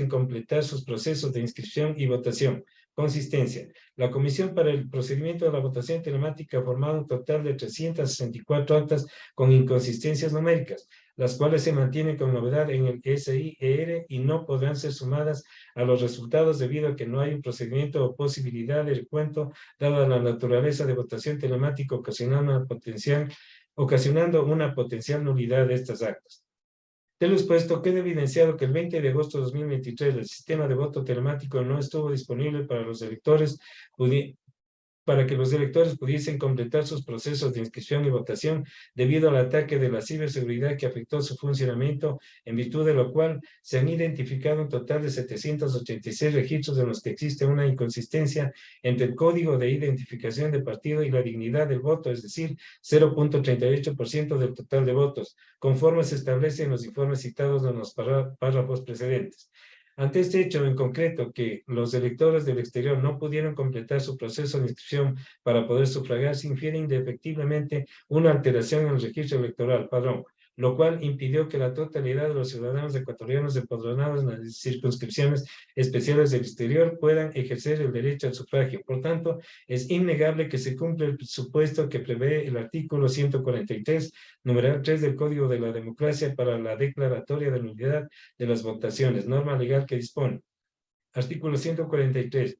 completar sus procesos de inscripción y votación. Consistencia. La Comisión para el Procedimiento de la Votación Telemática ha formado un total de 364 actas con inconsistencias numéricas, las cuales se mantienen con novedad en el SIER y no podrán ser sumadas a los resultados debido a que no hay un procedimiento o posibilidad de recuento dada la naturaleza de votación telemática ocasionando una potencial nulidad de estas actas. De lo expuesto, queda evidenciado que el 20 de agosto de 2023 el sistema de voto telemático no estuvo disponible para los electores, para que los electores pudiesen completar sus procesos de inscripción y votación debido al ataque de la ciberseguridad que afectó su funcionamiento, en virtud de lo cual se han identificado un total de 786 registros en los que existe una inconsistencia entre el código de identificación de partido y la dignidad del voto, es decir, 0.38% del total de votos, conforme se establece en los informes citados en los párrafos precedentes. Ante este hecho en concreto, que los electores del exterior no pudieron completar su proceso de inscripción para poder sufragar, se infiere indefectiblemente una alteración en el registro electoral, padrón, lo cual impidió que la totalidad de los ciudadanos ecuatorianos empadronados en las circunscripciones especiales del exterior puedan ejercer el derecho al sufragio. Por tanto, es innegable que se cumple el supuesto que prevé el artículo 143, numeral 3 del Código de la Democracia para la declaratoria de nulidad de las votaciones, norma legal que dispone. Artículo 143.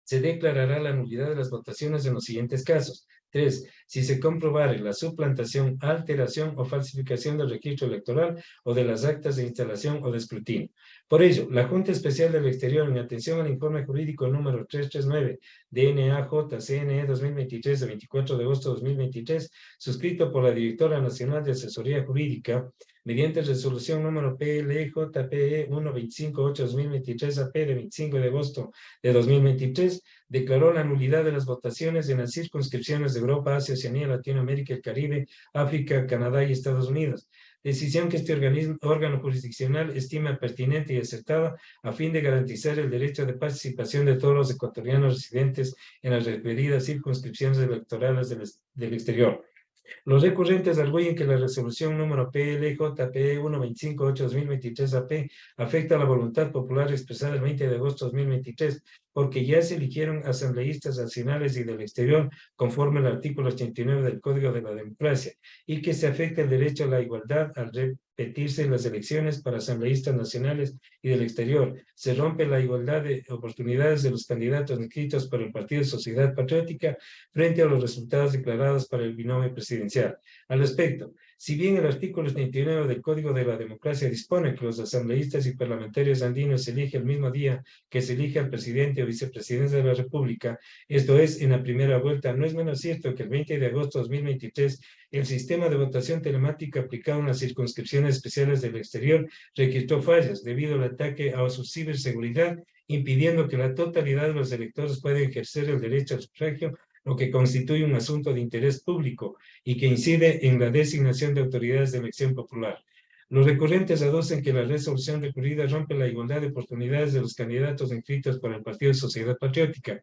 Se declarará la nulidad de las votaciones en los siguientes casos. 3. Si se comprobare la suplantación, alteración o falsificación del registro electoral o de las actas de instalación o de escrutinio. Por ello, la Junta Especial del Exterior, en atención al informe jurídico número 339, DNAJ-CNE 2023, de 24 de agosto de 2023, suscrito por la Directora Nacional de Asesoría Jurídica, mediante resolución número PLJPE 125.8/2023 AP de 25 de agosto de 2023, declaró la nulidad de las votaciones en las circunscripciones de Europa, Asia, Oceanía, Latinoamérica, el Caribe, África, Canadá y Estados Unidos. Decisión que este órgano jurisdiccional estima pertinente y acertada a fin de garantizar el derecho de participación de todos los ecuatorianos residentes en las referidas circunscripciones electorales del exterior. Los recurrentes arguyen que la resolución número PLJPE 125.8/2023 AP afecta a la voluntad popular expresada el 20 de agosto de 2023, porque ya se eligieron asambleístas nacionales y del exterior conforme al artículo 89 del Código de la Democracia, y que se afecta el derecho a la igualdad al repetirse las elecciones para asambleístas nacionales y del exterior. Se rompe la igualdad de oportunidades de los candidatos inscritos por el Partido Sociedad Patriótica frente a los resultados declarados para el binomio presidencial. Al respecto, si bien el artículo 39 del Código de la Democracia dispone que los asambleístas y parlamentarios andinos se eligen el mismo día que se elige al presidente o vicepresidente de la República, esto es, en la primera vuelta, no es menos cierto que el 20 de agosto de 2023 el sistema de votación telemática aplicado en las circunscripciones especiales del exterior registró fallas debido al ataque a su ciberseguridad, impidiendo que la totalidad de los electores puedan ejercer el derecho al sufragio, lo que constituye un asunto de interés público y que incide en la designación de autoridades de elección popular. Los recurrentes aducen que la resolución recurrida rompe la igualdad de oportunidades de los candidatos inscritos por el Partido Sociedad Patriótica.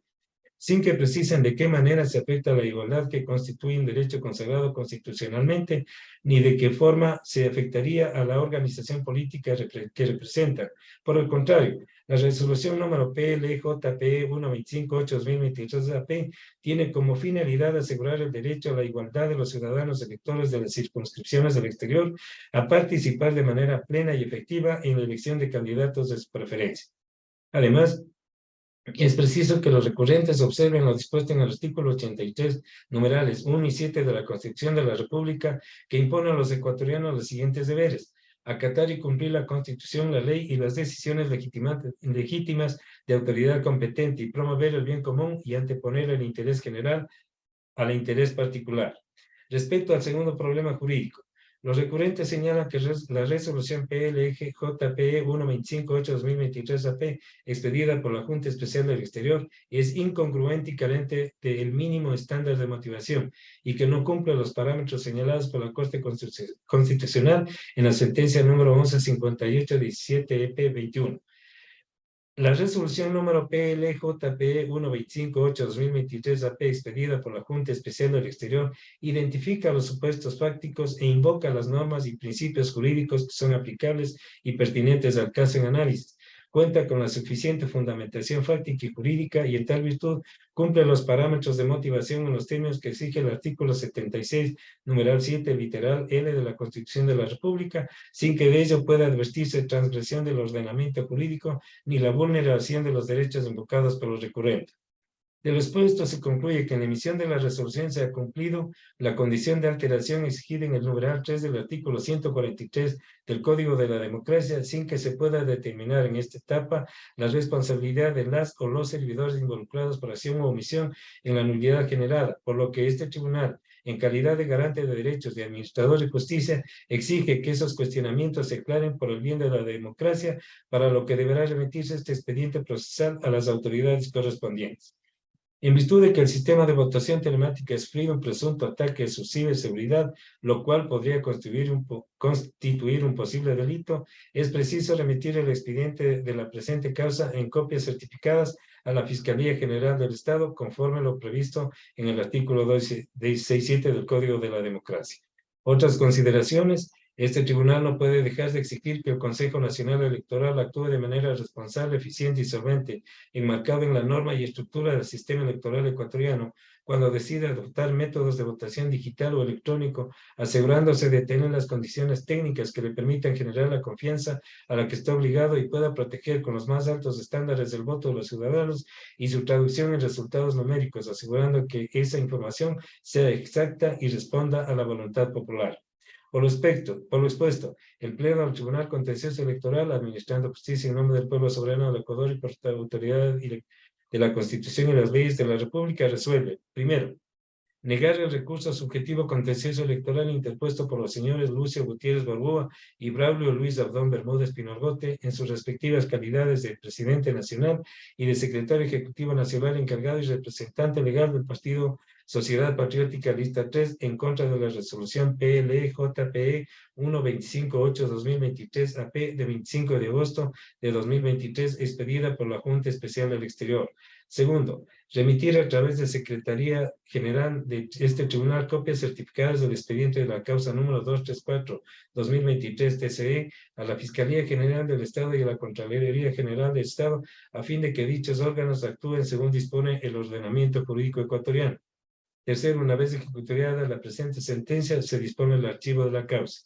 sin que precisen de qué manera se afecta la igualdad que constituye un derecho consagrado constitucionalmente, ni de qué forma se afectaría a la organización política que representan. Por el contrario, la resolución número PLJPE 125/8/2023 tiene como finalidad asegurar el derecho a la igualdad de los ciudadanos electores de las circunscripciones del exterior a participar de manera plena y efectiva en la elección de candidatos de su preferencia. Además, es preciso que los recurrentes observen lo dispuesto en el artículo 83, numerales 1 y 7 de la Constitución de la República, que impone a los ecuatorianos los siguientes deberes: acatar y cumplir la Constitución, la ley y las decisiones legítimas de autoridad competente, y promover el bien común y anteponer el interés general al interés particular. Respecto al segundo problema jurídico, los recurrentes señalan que la resolución PLJPE 125/8/2023 expedida por la Junta Especial del Exterior es incongruente y carente del mínimo estándar de motivación y que no cumple los parámetros señalados por la Corte Constitucional en la sentencia número 1158/17/EP21. La resolución número PLJPE 125/8/2023 expedida por la Junta Especial del Exterior identifica los supuestos fácticos e invoca las normas y principios jurídicos que son aplicables y pertinentes al caso en análisis. Cuenta con la suficiente fundamentación fáctica y jurídica y en tal virtud cumple los parámetros de motivación en los términos que exige el artículo 76, numeral 7, literal L de la Constitución de la República, sin que de ello pueda advertirse transgresión del ordenamiento jurídico ni la vulneración de los derechos invocados por los recurrentes. De lo expuesto se concluye que en la emisión de la resolución se ha cumplido la condición de alteración exigida en el numeral 3 del artículo 143 del Código de la Democracia, sin que se pueda determinar en esta etapa la responsabilidad de las o los servidores involucrados por acción o omisión en la nulidad generada, por lo que este tribunal, en calidad de garante de derechos y administrador de justicia, exige que esos cuestionamientos se aclaren por el bien de la democracia, para lo que deberá remitirse este expediente procesal a las autoridades correspondientes. En virtud de que el sistema de votación telemática ha sufrido un presunto ataque a su ciberseguridad, lo cual podría constituir un posible delito, es preciso remitir el expediente de la presente causa en copias certificadas a la Fiscalía General del Estado, conforme lo previsto en el artículo 267 del Código de la Democracia. Otras consideraciones. Este tribunal no puede dejar de exigir que el Consejo Nacional Electoral actúe de manera responsable, eficiente y solvente, enmarcado en la norma y estructura del sistema electoral ecuatoriano, cuando decide adoptar métodos de votación digital o electrónico, asegurándose de tener las condiciones técnicas que le permitan generar la confianza a la que está obligado y pueda proteger con los más altos estándares del voto de los ciudadanos y su traducción en resultados numéricos, asegurando que esa información sea exacta y responda a la voluntad popular. Por lo expuesto, el Pleno del Tribunal Contencioso Electoral, administrando justicia en nombre del pueblo soberano del Ecuador y por la autoridad de la Constitución y las leyes de la República, resuelve: primero, negar el recurso subjetivo contencioso electoral interpuesto por los señores Lucio Gutiérrez Balboa y Braulio Luis Abdón Bermúdez Pinolgote en sus respectivas calidades de presidente nacional y de secretario ejecutivo nacional encargado y representante legal del partido Sociedad Patriótica Lista 3 en contra de la resolución PLJPE 125/8/2023 de 25 de agosto de 2023 expedida por la Junta Especial del Exterior. Segundo, remitir a través de Secretaría General de este tribunal copias certificadas del expediente de la causa número 234/2023 TCE a la Fiscalía General del Estado y a la Contraloría General del Estado, a fin de que dichos órganos actúen según dispone el ordenamiento jurídico ecuatoriano. Tercero, una vez ejecutoriada la presente sentencia, se dispone el archivo de la causa.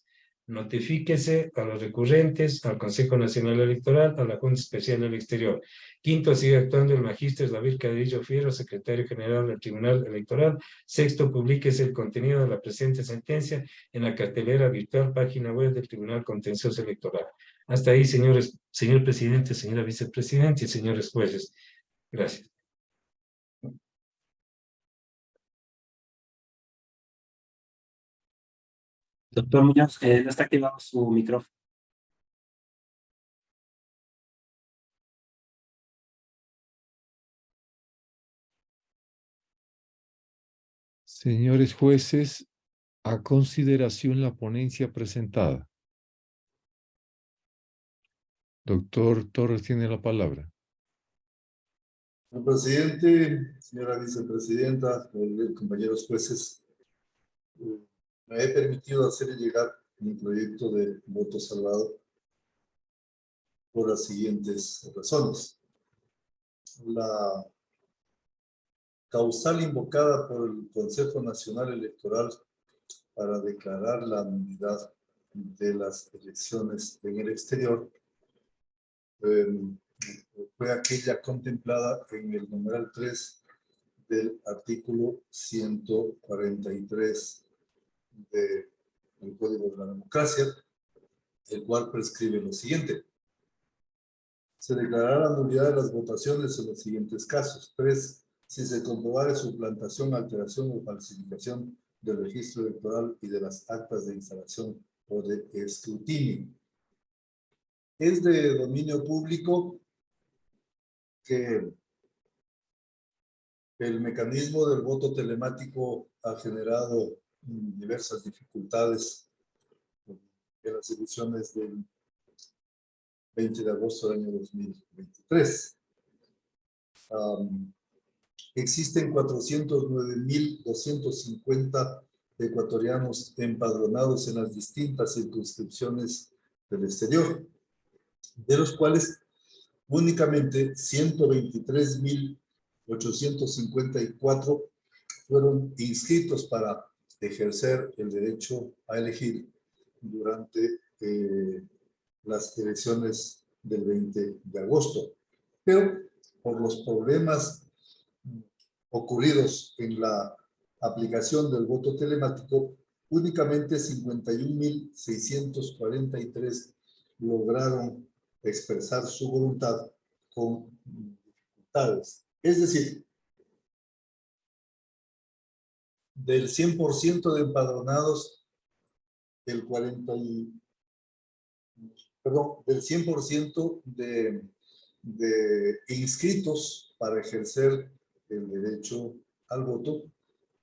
Notifíquese a los recurrentes, al Consejo Nacional Electoral, a la Junta Especial del Exterior. Quinto, sigue actuando el magíster David Carrillo Fierro, secretario general del Tribunal Electoral. Sexto, publíquese el contenido de la presente sentencia en la cartelera virtual página web del Tribunal Contencioso Electoral. Hasta ahí, señor presidente, señora vicepresidenta y señores jueces. Gracias. Doctor Muñoz, no está activado su micrófono. Señores jueces, a consideración la ponencia presentada. Doctor Torres tiene la palabra. Señor presidente, señora vicepresidenta, compañeros jueces, me he permitido hacer llegar mi proyecto de voto salvado por las siguientes razones. La causal invocada por el Consejo Nacional Electoral para declarar la nulidad de las elecciones en el exterior fue aquella contemplada en el numeral 3 del artículo 143 del Código de la Democracia, el cual prescribe lo siguiente. Se declarará la nulidad de las votaciones en los siguientes casos. 3. Si se comprobare suplantación, alteración o falsificación del registro electoral y de las actas de instalación o de escrutinio. Es de dominio público que el mecanismo del voto telemático ha generado diversas dificultades en las elecciones del 20 de agosto del año 2023. Existen 409.250 ecuatorianos empadronados en las distintas circunscripciones del exterior, de los cuales únicamente 123.854 fueron inscritos para ejercer el derecho a elegir durante las elecciones del 20 de agosto. Pero por los problemas ocurridos en la aplicación del voto telemático, únicamente 51.643 lograron expresar su voluntad con dificultades. Es decir, del 100% de empadronados, del 100% de inscritos para ejercer el derecho al voto,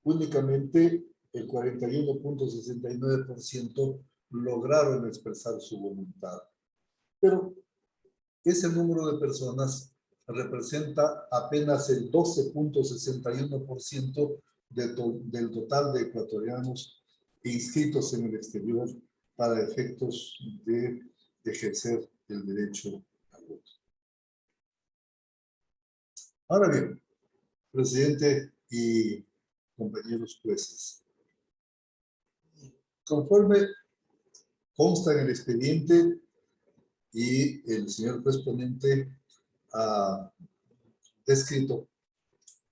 únicamente el 41.69% lograron expresar su voluntad. Pero ese número de personas representa apenas el 12.61% del total de ecuatorianos inscritos en el exterior para efectos de ejercer el derecho al voto. Ahora bien, presidente y compañeros jueces, conforme consta en el expediente y el señor juez ponente ha descrito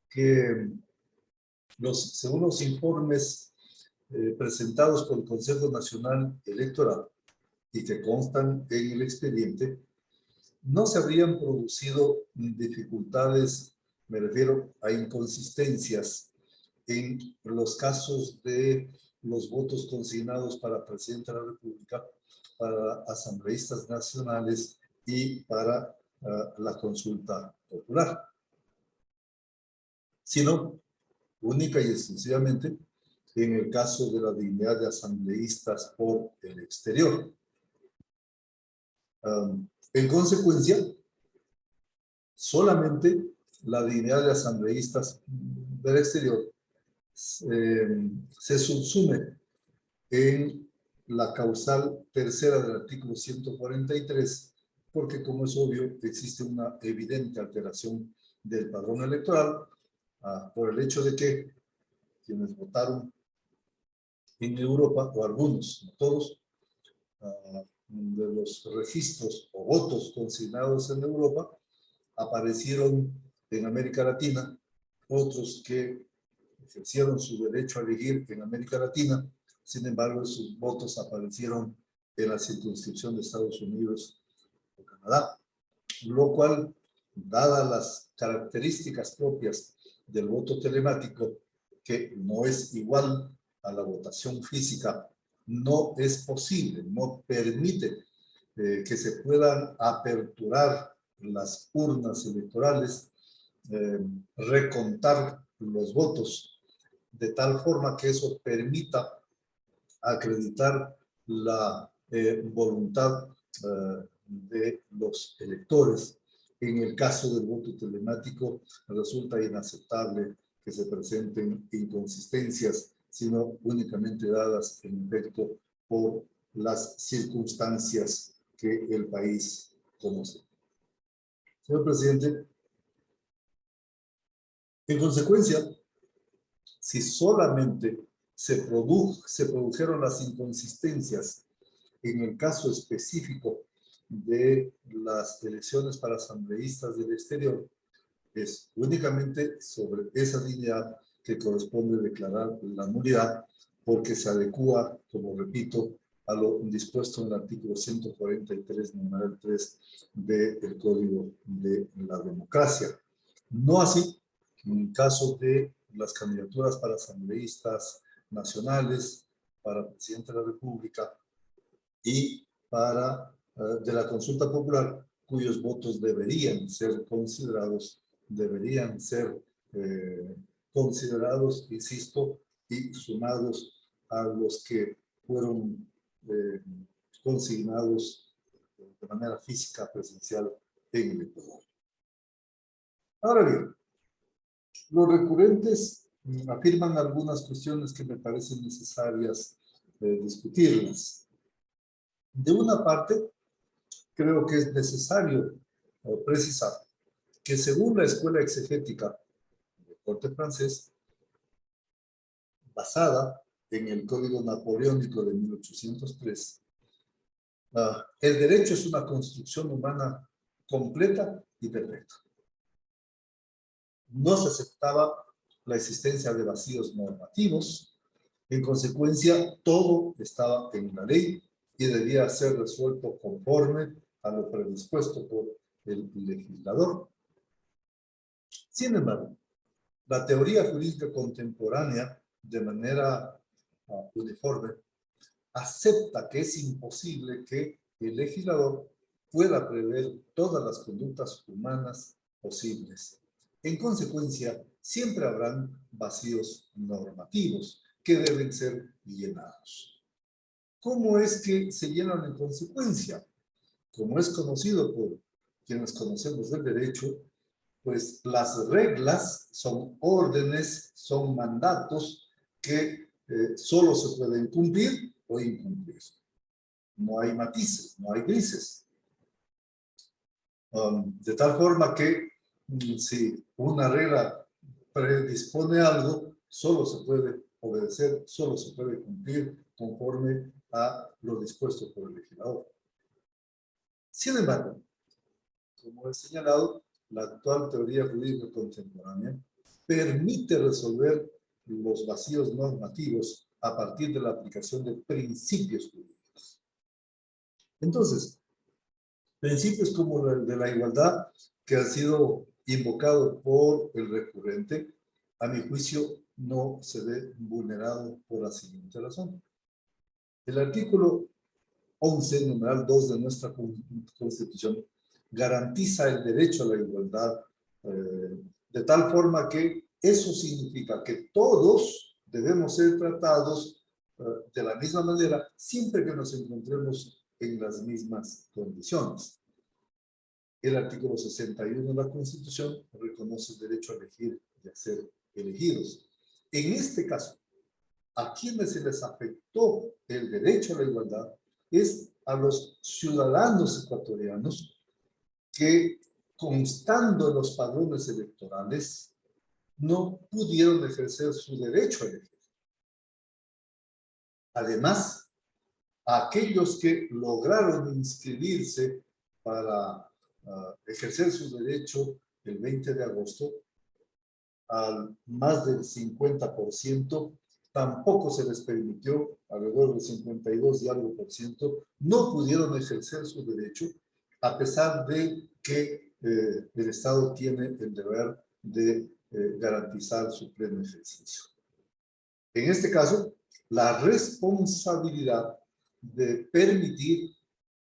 que según los informes presentados por el Consejo Nacional Electoral y que constan en el expediente, no se habrían producido dificultades, me refiero a inconsistencias, en los casos de los votos consignados para presidente de la República, para asambleístas nacionales y para la consulta popular, sino única y exclusivamente en el caso de la dignidad de asambleístas por el exterior. En consecuencia, solamente la dignidad de asambleístas del exterior se subsume en la causal tercera del artículo 143, porque como es obvio, existe una evidente alteración del padrón electoral por el hecho de que quienes votaron en Europa, o algunos, no todos, de los registros o votos consignados en Europa, aparecieron en América Latina, otros que ejercieron su derecho a elegir en América Latina, sin embargo sus votos aparecieron en la circunscripción de Estados Unidos o Canadá, lo cual, dadas las características propias del voto telemático, que no es igual a la votación física, no es posible, no permite que se puedan aperturar las urnas electorales, recontar los votos, de tal forma que eso permita acreditar la voluntad de los electores En el caso del voto telemático, resulta inaceptable que se presenten inconsistencias, sino únicamente dadas en efecto por las circunstancias que el país conoce. Señor presidente, en consecuencia, si solamente se produjeron las inconsistencias en el caso específico de las elecciones para asambleístas del exterior, es únicamente sobre esa línea que corresponde declarar la nulidad, porque se adecúa, como repito, a lo dispuesto en el artículo 143, numeral 3 del Código de la Democracia. No así en caso de las candidaturas para asambleístas nacionales, para presidente de la República y para de la consulta popular, cuyos votos deberían ser considerados, insisto, y sumados a los que fueron consignados de manera física presencial en el Ecuador. Ahora bien, los recurrentes afirman algunas cuestiones que me parecen necesarias discutirlas. De una parte, creo que es necesario precisar que según la escuela exegética de corte francés, basada en el Código Napoleónico de 1803, el derecho es una construcción humana completa y perfecta. No se aceptaba la existencia de vacíos normativos. En consecuencia, todo estaba en la ley y debía ser resuelto conforme a lo predispuesto por el legislador. Sin embargo, la teoría jurídica contemporánea, de manera uniforme, acepta que es imposible que el legislador pueda prever todas las conductas humanas posibles. En consecuencia, siempre habrán vacíos normativos que deben ser llenados. ¿Cómo es que se llenan en consecuencia? Como es conocido por quienes conocemos del derecho, pues las reglas son órdenes, son mandatos que solo se pueden cumplir o incumplir. No hay matices, no hay grises. De tal forma que si una regla predispone algo, solo se puede obedecer, solo se puede cumplir conforme a lo dispuesto por el legislador. Sin embargo, como he señalado, la actual teoría jurídica contemporánea permite resolver los vacíos normativos a partir de la aplicación de principios jurídicos. Entonces, principios como el de la igualdad, que ha sido invocado por el recurrente, a mi juicio no se ve vulnerado por la siguiente razón. El artículo 11, numeral 2 de nuestra Constitución, garantiza el derecho a la igualdad de tal forma que eso significa que todos debemos ser tratados de la misma manera siempre que nos encontremos en las mismas condiciones. El artículo 61 de la Constitución reconoce el derecho a elegir y a ser elegidos. En este caso, a quienes se les afectó el derecho a la igualdad es a los ciudadanos ecuatorianos que, constando en los padrones electorales, no pudieron ejercer su derecho a elegir. Además, a aquellos que lograron inscribirse para ejercer su derecho el 20 de agosto, al más del 50%, tampoco se les permitió, alrededor del 52 y algo por ciento, no pudieron ejercer su derecho, a pesar de que el Estado tiene el deber de garantizar su pleno ejercicio. En este caso, la responsabilidad de permitir,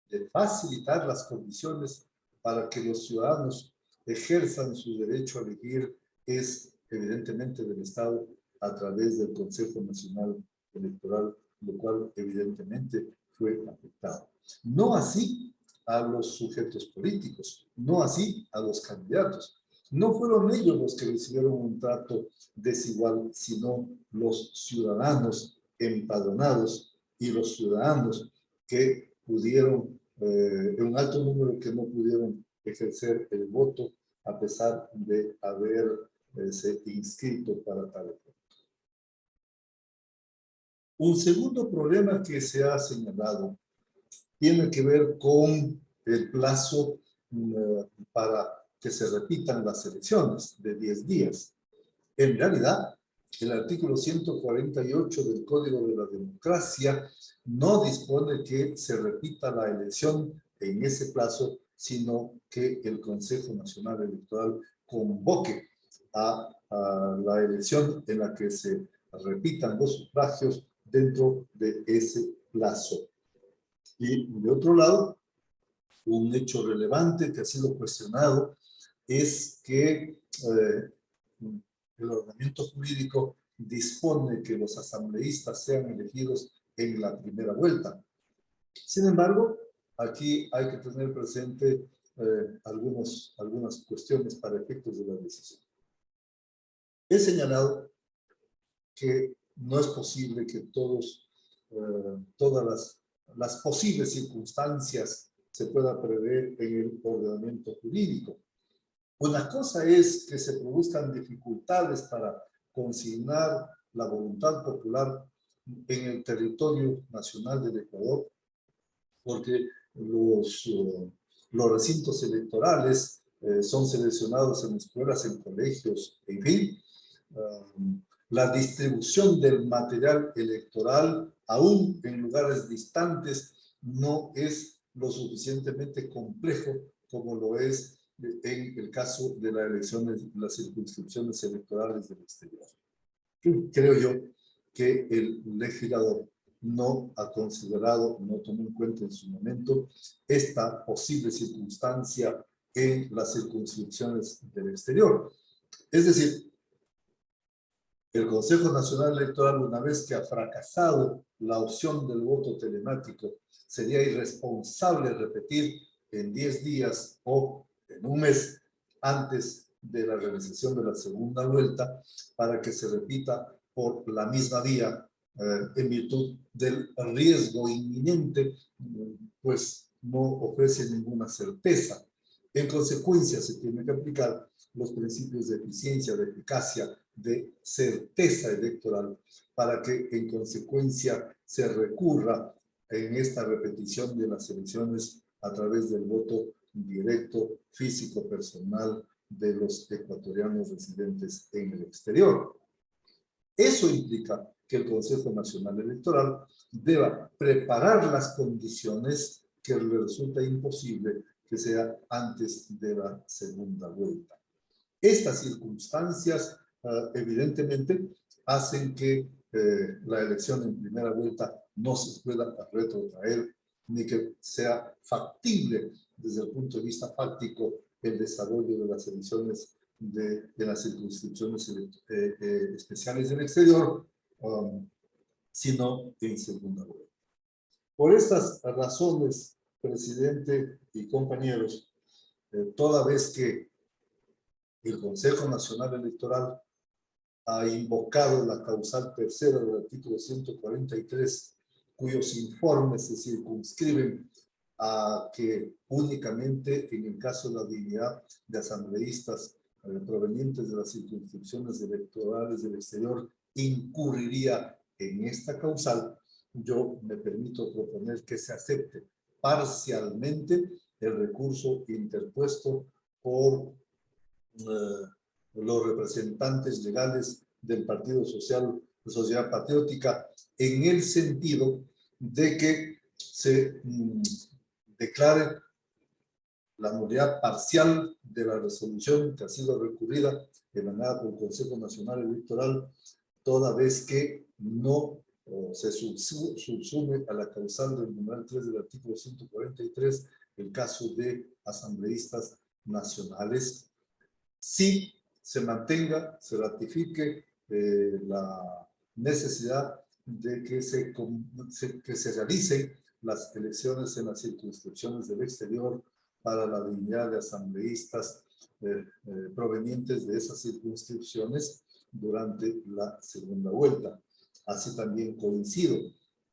de facilitar las condiciones para que los ciudadanos ejerzan su derecho a elegir es evidentemente del Estado a través del Consejo Nacional Electoral, lo cual evidentemente fue afectado. No así a los sujetos políticos, no así a los candidatos. No fueron ellos los que recibieron un trato desigual, sino los ciudadanos empadronados y los ciudadanos que pudieron, un alto número que no pudieron ejercer el voto a pesar de haberse inscrito para tal efecto. Un segundo problema que se ha señalado tiene que ver con el plazo para que se repitan las elecciones de 10 días. En realidad, el artículo 148 del Código de la Democracia no dispone que se repita la elección en ese plazo, sino que el Consejo Nacional Electoral convoque a la elección en la que se repitan los sufragios dentro de ese plazo. Y de otro lado, un hecho relevante que ha sido cuestionado es que el ordenamiento jurídico dispone que los asambleístas sean elegidos en la primera vuelta. Sin embargo, aquí hay que tener presente algunas cuestiones para efectos de la decisión. He señalado que no es posible que todas las posibles circunstancias se pueda prever en el ordenamiento jurídico. Una cosa es que se produzcan dificultades para consignar la voluntad popular en el territorio nacional del Ecuador, porque los recintos electorales son seleccionados en escuelas, en colegios, en fin. La distribución del material electoral, aún en lugares distantes, no es lo suficientemente complejo como lo es en el caso de las elecciones, las circunscripciones electorales del exterior. Creo yo que el legislador no ha considerado, no tomó en cuenta en su momento esta posible circunstancia en las circunscripciones del exterior. Es decir, el Consejo Nacional Electoral, una vez que ha fracasado la opción del voto telemático, sería irresponsable repetir en 10 días o en un mes antes de la realización de la segunda vuelta para que se repita por la misma vía en virtud del riesgo inminente, pues no ofrece ninguna certeza. En consecuencia, se tiene que aplicar los principios de eficiencia, de eficacia, de certeza electoral, para que en consecuencia se recurra en esta repetición de las elecciones a través del voto directo, físico, personal de los ecuatorianos residentes en el exterior. Eso implica que el Consejo Nacional Electoral deba preparar las condiciones que le resulta imposible que sea antes de la segunda vuelta. Estas circunstancias evidentemente hacen que la elección en primera vuelta no se pueda retrotraer ni que sea factible desde el punto de vista fáctico el desarrollo de las elecciones de las circunscripciones especiales del exterior, sino en segunda vuelta. Por estas razones, presidente y compañeros, toda vez que el Consejo Nacional Electoral ha invocado la causal tercera del artículo 143, cuyos informes se circunscriben a que únicamente en el caso de la dignidad de asambleístas provenientes de las circunscripciones electorales del exterior incurriría en esta causal, yo me permito proponer que se acepte parcialmente el recurso interpuesto por los representantes legales del Partido Social, de Sociedad Patriótica, en el sentido de que se declare la nulidad parcial de la resolución que ha sido recurrida, emanada por el Consejo Nacional Electoral, toda vez que no se subsume a la causal del numeral 3 del artículo 143 el caso de asambleístas nacionales. Si se mantenga, se ratifique la necesidad de que se realicen las elecciones en las circunscripciones del exterior para la dignidad de asambleístas provenientes de esas circunscripciones durante la segunda vuelta. Así también coincido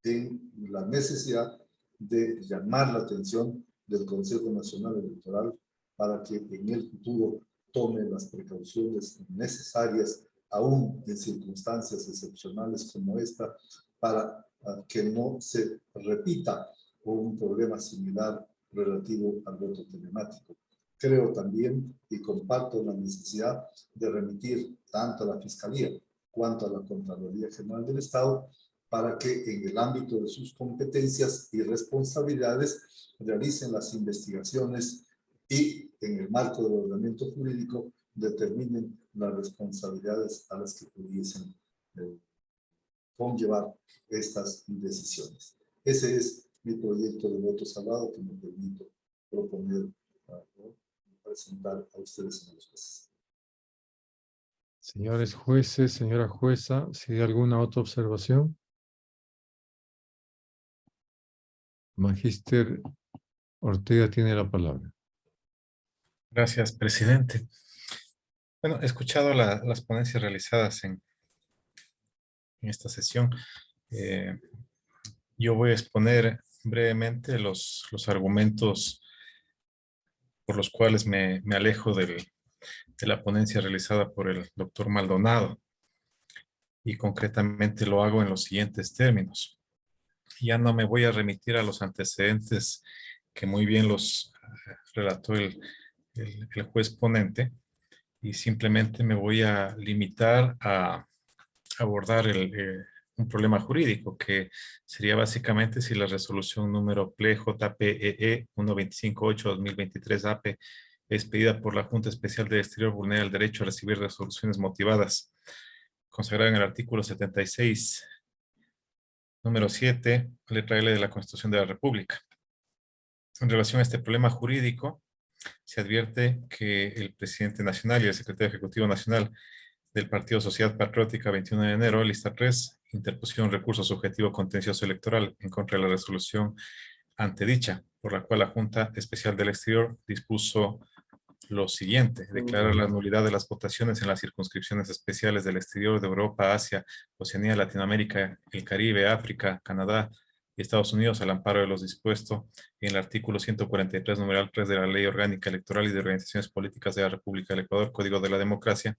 en la necesidad de llamar la atención del Consejo Nacional Electoral para que en el futuro tome las precauciones necesarias, aún en circunstancias excepcionales como esta, para que no se repita un problema similar relativo al voto telemático. Creo también y comparto la necesidad de remitir tanto a la Fiscalía cuanto a la Contraloría General del Estado para que en el ámbito de sus competencias y responsabilidades realicen las investigaciones y en el marco del ordenamiento jurídico determinen las responsabilidades a las que pudiesen conllevar estas decisiones. Ese es mi proyecto de voto salado que me permito proponer presentar a ustedes, señores jueces. Señores jueces, señora jueza, si hay alguna otra observación. Magíster Ortega tiene la palabra. Gracias, presidente. Bueno, he escuchado las ponencias realizadas en esta sesión. Yo voy a exponer brevemente los argumentos por los cuales me alejo de la ponencia realizada por el doctor Maldonado. Y concretamente lo hago en los siguientes términos. Ya no me voy a remitir a los antecedentes que muy bien los relató el juez ponente, y simplemente me voy a limitar a abordar un problema jurídico, que sería básicamente si la resolución número PLE-JPEE 1258-2023-AP expedida por la Junta Especial del Exterior vulnera el derecho a recibir resoluciones motivadas consagrada en el artículo 76, número 7, letra L de la Constitución de la República. En relación a este problema jurídico, se advierte que el presidente nacional y el secretario ejecutivo nacional del Partido Sociedad Patriótica 21 de enero, lista 3, interpusieron recurso subjetivo contencioso electoral en contra de la resolución antedicha, por la cual la Junta Especial del Exterior dispuso lo siguiente: declarar la nulidad de las votaciones en las circunscripciones especiales del exterior de Europa, Asia, Oceanía, Latinoamérica, el Caribe, África, Canadá y Estados Unidos al amparo de los dispuestos en el artículo 143, numeral 3 de la Ley Orgánica Electoral y de Organizaciones Políticas de la República del Ecuador, Código de la Democracia,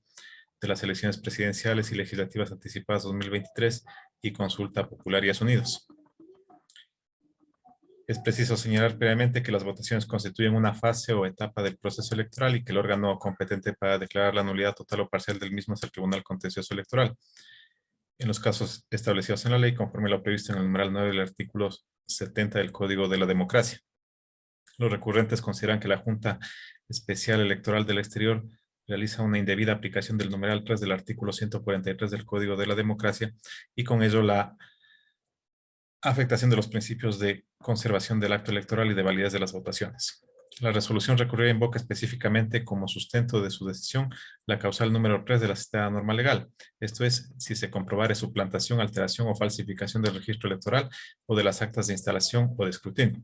de las elecciones presidenciales y legislativas anticipadas 2023 y consulta popular y unidos. Es preciso señalar previamente que las votaciones constituyen una fase o etapa del proceso electoral y que el órgano competente para declarar la nulidad total o parcial del mismo es el Tribunal Contencioso Electoral, en los casos establecidos en la ley conforme lo previsto en el numeral 9 del artículo 70 del Código de la Democracia. Los recurrentes consideran que la Junta Especial Electoral del Exterior realiza una indebida aplicación del numeral 3 del artículo 143 del Código de la Democracia y con ello la afectación de los principios de conservación del acto electoral y de validez de las votaciones. La resolución recurrida invoca específicamente como sustento de su decisión la causal número 3 de la citada norma legal. Esto es, si se comprobare suplantación, alteración o falsificación del registro electoral o de las actas de instalación o de escrutinio.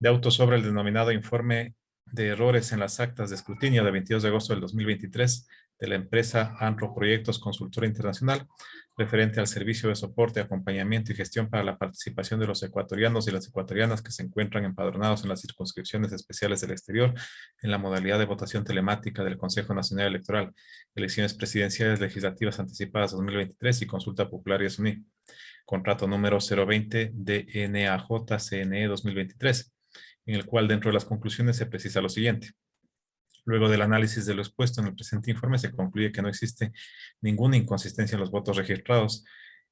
De auto sobre el denominado informe de errores en las actas de escrutinio de 22 de agosto del 2023 de la empresa Anro Proyectos Consultora Internacional, referente al servicio de soporte, acompañamiento y gestión para la participación de los ecuatorianos y las ecuatorianas que se encuentran empadronados en las circunscripciones especiales del exterior en la modalidad de votación telemática del Consejo Nacional Electoral, elecciones presidenciales legislativas anticipadas 2023 y consulta popular y SUNY. Contrato número 020 DNAJ-CNE 2023, en el cual dentro de las conclusiones se precisa lo siguiente. Luego del análisis de lo expuesto en el presente informe, se concluye que no existe ninguna inconsistencia en los votos registrados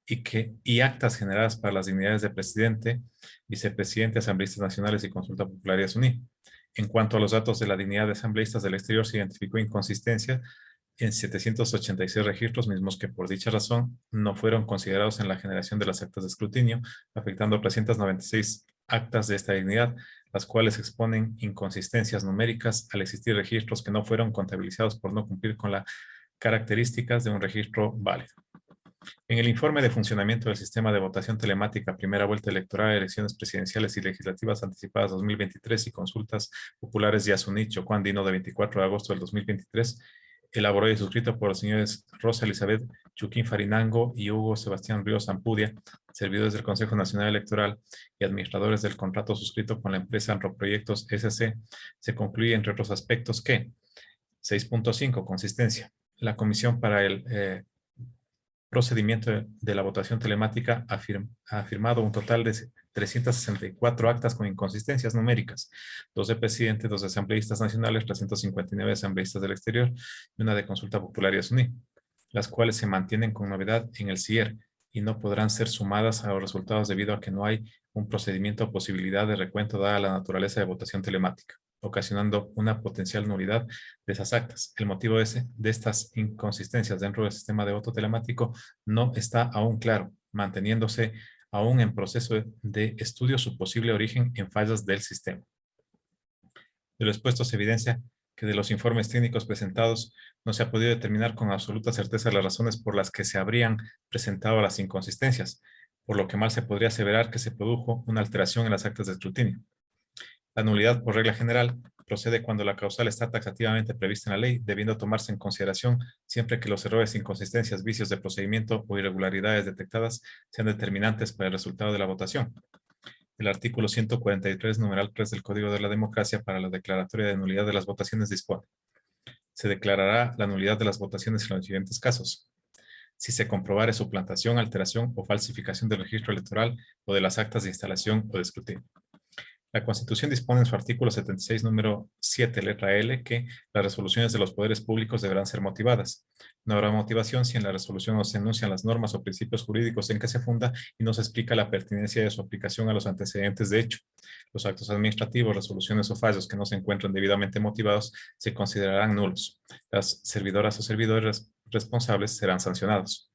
y actas generadas para las dignidades de presidente, vicepresidente, asambleístas nacionales y consulta popular y SUNY. En cuanto a los datos de la dignidad de asambleístas del exterior, se identificó inconsistencia en 786 registros, mismos que por dicha razón no fueron considerados en la generación de las actas de escrutinio, afectando a 396 actas de esta dignidad, las cuales exponen inconsistencias numéricas al existir registros que no fueron contabilizados por no cumplir con las características de un registro válido. En el informe de funcionamiento del sistema de votación telemática, primera vuelta electoral, elecciones presidenciales y legislativas anticipadas 2023 y consultas populares de Asunich Chocuandino de 24 de agosto del 2023, elaborado y suscrito por los señores Rosa Elizabeth Chuquín Farinango y Hugo Sebastián Ríos Ampudia, servidores del Consejo Nacional Electoral y administradores del contrato suscrito con la empresa Anroproyectos SC, se concluye, entre otros aspectos, que 6.5. Consistencia. La Comisión para el procedimiento de la votación telemática ha firmado un total de 364 actas con inconsistencias numéricas, 2 de presidente, 2 de asambleístas nacionales, 359 asambleístas del exterior y una de consulta popular y asuní, las cuales se mantienen con novedad en el CIER y no podrán ser sumadas a los resultados debido a que no hay un procedimiento o posibilidad de recuento dada la naturaleza de votación telemática, ocasionando una potencial nulidad de esas actas. El motivo de estas inconsistencias dentro del sistema de voto telemático no está aún claro, manteniéndose aún en proceso de estudio su posible origen en fallas del sistema. De lo expuesto se evidencia que de los informes técnicos presentados no se ha podido determinar con absoluta certeza las razones por las que se habrían presentado las inconsistencias, por lo que mal se podría aseverar que se produjo una alteración en las actas de escrutinio. La nulidad, por regla general, procede cuando la causal está taxativamente prevista en la ley, debiendo tomarse en consideración siempre que los errores, inconsistencias, vicios de procedimiento o irregularidades detectadas sean determinantes para el resultado de la votación. El artículo 143, numeral 3 del Código de la Democracia para la declaratoria de nulidad de las votaciones dispone: se declarará la nulidad de las votaciones en los siguientes casos: si se comprobare suplantación, alteración o falsificación del registro electoral o de las actas de instalación o de escrutinio. La Constitución dispone en su artículo 76, número 7, letra L, que las resoluciones de los poderes públicos deberán ser motivadas. No habrá motivación si en la resolución no se enuncian las normas o principios jurídicos en que se funda y no se explica la pertinencia de su aplicación a los antecedentes de hecho. Los actos administrativos, resoluciones o fallos que no se encuentren debidamente motivados se considerarán nulos. Las servidoras o servidores responsables serán sancionados.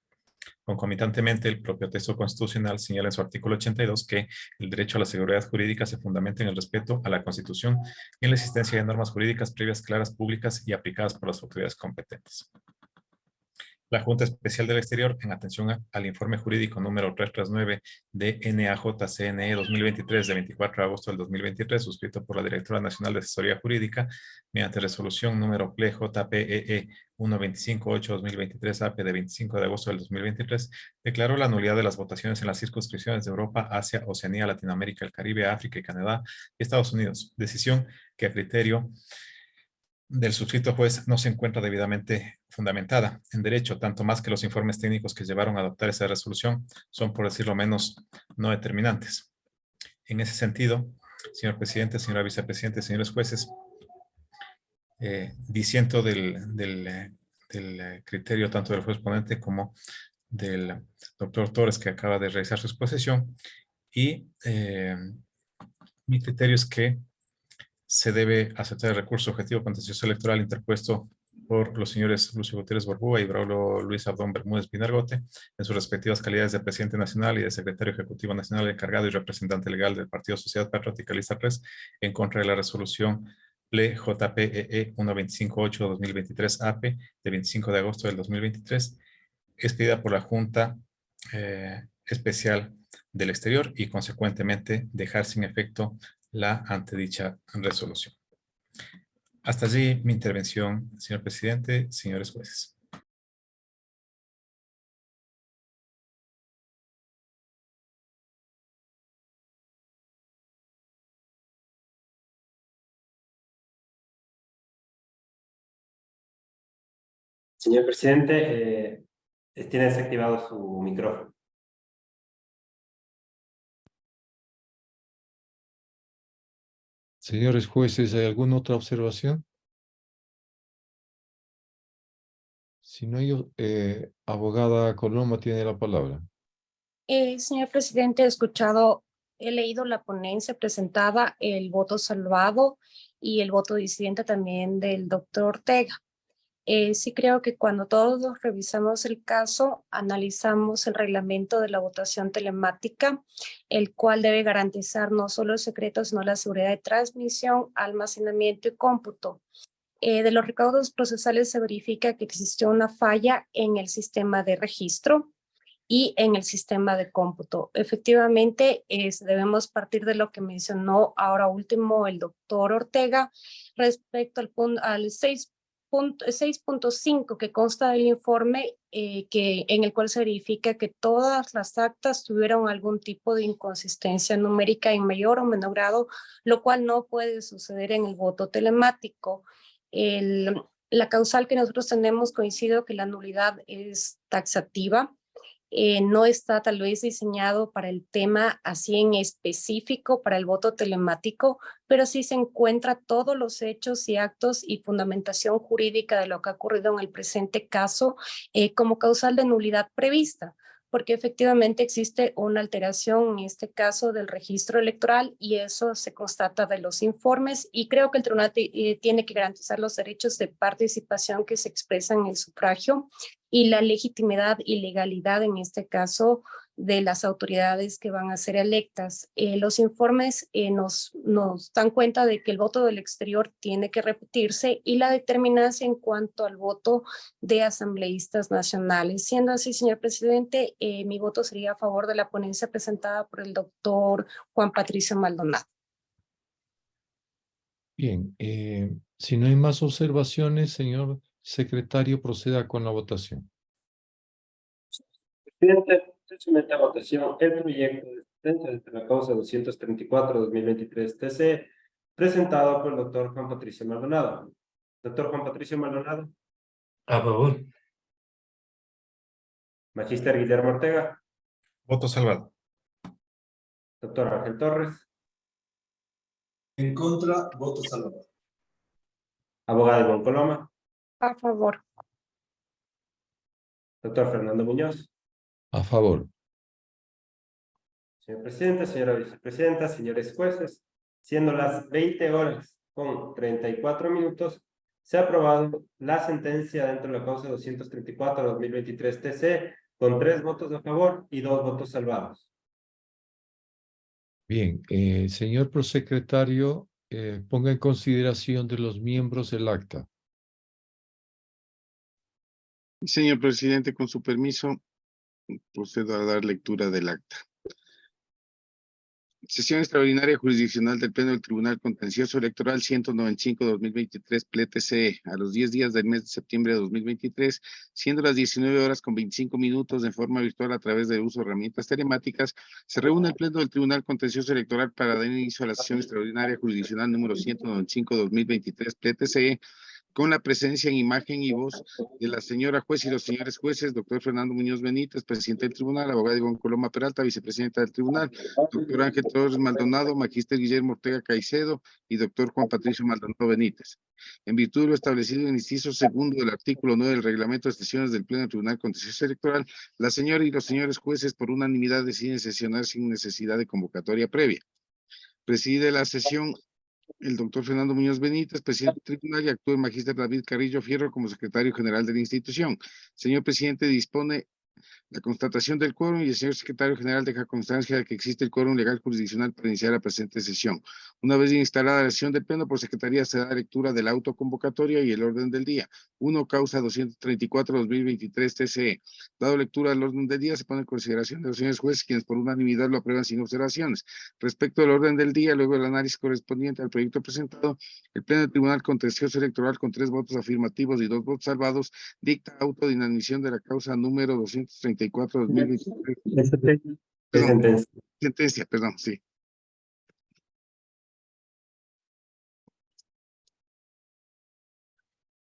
Concomitantemente, el propio texto constitucional señala en su artículo 82 que el derecho a la seguridad jurídica se fundamenta en el respeto a la Constitución y en la existencia de normas jurídicas previas, claras, públicas y aplicadas por las autoridades competentes. La Junta Especial del Exterior, en atención al informe jurídico número 339 de NAJCNE 2023 de 24 de agosto del 2023, suscrito por la Directora Nacional de Asesoría Jurídica, mediante resolución número PLJPEE 1258-2023 AP de 25 de agosto del 2023, declaró la nulidad de las votaciones en las circunscripciones de Europa, Asia, Oceanía, Latinoamérica, el Caribe, África y Canadá y Estados Unidos. Decisión que a criterio del suscrito juez no se encuentra debidamente fundamentada en derecho, tanto más que los informes técnicos que llevaron a adoptar esa resolución son, por decirlo menos, no determinantes. En ese sentido, señor presidente, señora vicepresidente, señores jueces, disiento del criterio tanto del juez ponente como del doctor Torres, que acaba de realizar su exposición, y mi criterio es que se debe aceptar el recurso objetivo contencioso electoral interpuesto por los señores Lucio Gutiérrez Borbúa y Braulio Luis Abdón Bermúdez Pinargote en sus respectivas calidades de presidente nacional y de secretario ejecutivo nacional encargado y representante legal del Partido Sociedad Patriótica Lista 3 en contra de la resolución PLE-JPEE 1258-2023 AP de 25 de agosto del 2023, expedida por la Junta Especial del Exterior y consecuentemente dejar sin efecto la antedicha resolución. Hasta allí mi intervención, señor presidente, señores jueces. Señor presidente, tiene desactivado su micrófono. Señores jueces, ¿hay alguna otra observación? Si no, abogada Coloma tiene la palabra. Señor presidente, he leído la ponencia presentada, el voto salvado y el voto disidente también del doctor Ortega. Sí creo que cuando todos revisamos el caso, analizamos el reglamento de la votación telemática, el cual debe garantizar no solo el secreto, sino la seguridad de transmisión, almacenamiento y cómputo. De los recaudos procesales se verifica que existió una falla en el sistema de registro. y en el sistema de cómputo. Efectivamente, debemos partir de lo que mencionó ahora último el doctor Ortega respecto al 6.5 que consta del informe en el cual se verifica que todas las actas tuvieron algún tipo de inconsistencia numérica en mayor o menor grado, lo cual no puede suceder en el voto telemático. La causal que nosotros tenemos coincido que la nulidad es taxativa. No está tal vez diseñado para el tema así en específico para el voto telemático, pero sí se encuentra todos los hechos y actos y fundamentación jurídica de lo que ha ocurrido en el presente caso como causal de nulidad prevista, porque efectivamente existe una alteración en este caso del registro electoral y eso se constata de los informes y creo que el tribunal tiene que garantizar los derechos de participación que se expresan en el sufragio y la legitimidad y legalidad en este caso de las autoridades que van a ser electas. Los informes nos dan cuenta de que el voto del exterior tiene que repetirse y la determinancia en cuanto al voto de asambleístas nacionales. Siendo así, señor presidente, mi voto sería a favor de la ponencia presentada por el doctor Juan Patricio Maldonado. Bien, si no hay más observaciones, señor secretario, proceda con la votación. Presidente, se somete a votación el proyecto de sentencia de la causa 234-2023 TC, presentado por el doctor Juan Patricio Maldonado. Doctor Juan Patricio Maldonado. A favor. Magíster Guillermo Ortega. Voto salvado. Doctor Ángel Torres. En contra, voto salvado. Abogado Ivonne Coloma. A favor. Doctor Fernando Muñoz. A favor. Señor presidente, señora vicepresidenta, señores jueces, siendo las 20:34, se ha aprobado la sentencia dentro de la causa 234-2023 TC con 3 votos a favor y 2 votos salvados. Bien, señor prosecretario, ponga en consideración de los miembros el acta. Señor presidente, con su permiso, procedo a dar lectura del acta. Sesión extraordinaria jurisdiccional del Pleno del Tribunal Contencioso Electoral 195-2023 PLE-TCE a los 10 días del mes de septiembre de 2023, siendo las 19:25 en forma virtual a través del uso de herramientas telemáticas, se reúne el Pleno del Tribunal Contencioso Electoral para dar inicio a la sesión extraordinaria jurisdiccional número 195-2023 PLE-TCE, con la presencia en imagen y voz de la señora juez y los señores jueces, doctor Fernando Muñoz Benítez, presidente del tribunal, abogada Ivonne Coloma Peralta, vicepresidenta del tribunal, doctor Ángel Torres Maldonado, magíster Guillermo Ortega Caicedo y doctor Juan Patricio Maldonado Benítez. En virtud de lo establecido en el inciso segundo del artículo 9 del reglamento de sesiones del Pleno del Tribunal Contencioso Electoral, la señora y los señores jueces por unanimidad deciden sesionar sin necesidad de convocatoria previa. Preside la sesión el doctor Fernando Muñoz Benítez, presidente del tribunal, y actúa el magíster David Carrillo Fierro como secretario general de la institución. Señor presidente, dispone la constatación del quórum y el señor secretario general deja constancia de que existe el quórum legal jurisdiccional para iniciar la presente sesión. Una vez instalada la sesión del pleno, por secretaría se da lectura de la autoconvocatoria y el orden del día. 1. Causa 234-2023 TCE. Dado lectura del orden del día, se pone en consideración de los señores jueces, quienes por unanimidad lo aprueban sin observaciones. Respecto al orden del día, luego del análisis correspondiente al proyecto presentado, el Pleno del Tribunal Contencioso Electoral, con 3 votos afirmativos y 2 votos salvados, dicta auto de inadmisión de la causa número 234-2023. Sentencia, perdón, sí.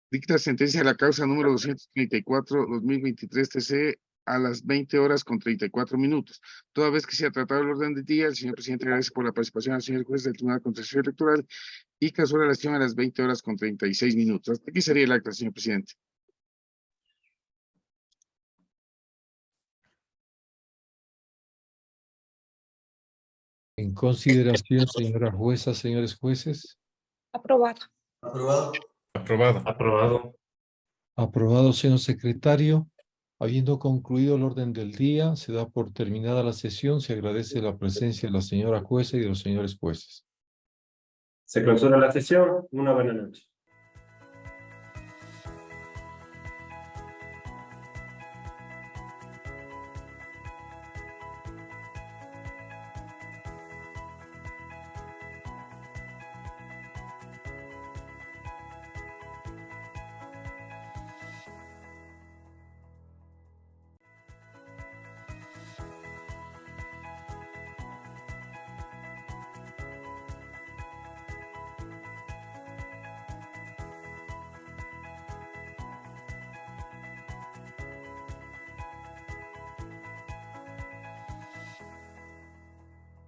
Dicta sentencia de la causa número 234-2023 TC a las 20:34. Toda vez que se ha tratado el orden del día, el señor presidente agradece por la participación al señor juez del Tribunal Contencioso Electoral y casó la relación a las 20:36. Hasta aquí sería el acta, señor presidente. En consideración, señora jueza, señores jueces. Aprobado. Aprobado. Aprobado. Aprobado. Aprobado, señor secretario. Habiendo concluido el orden del día, se da por terminada la sesión. Se agradece la presencia de la señora jueza y de los señores jueces. Se clausura la sesión. Una buena noche.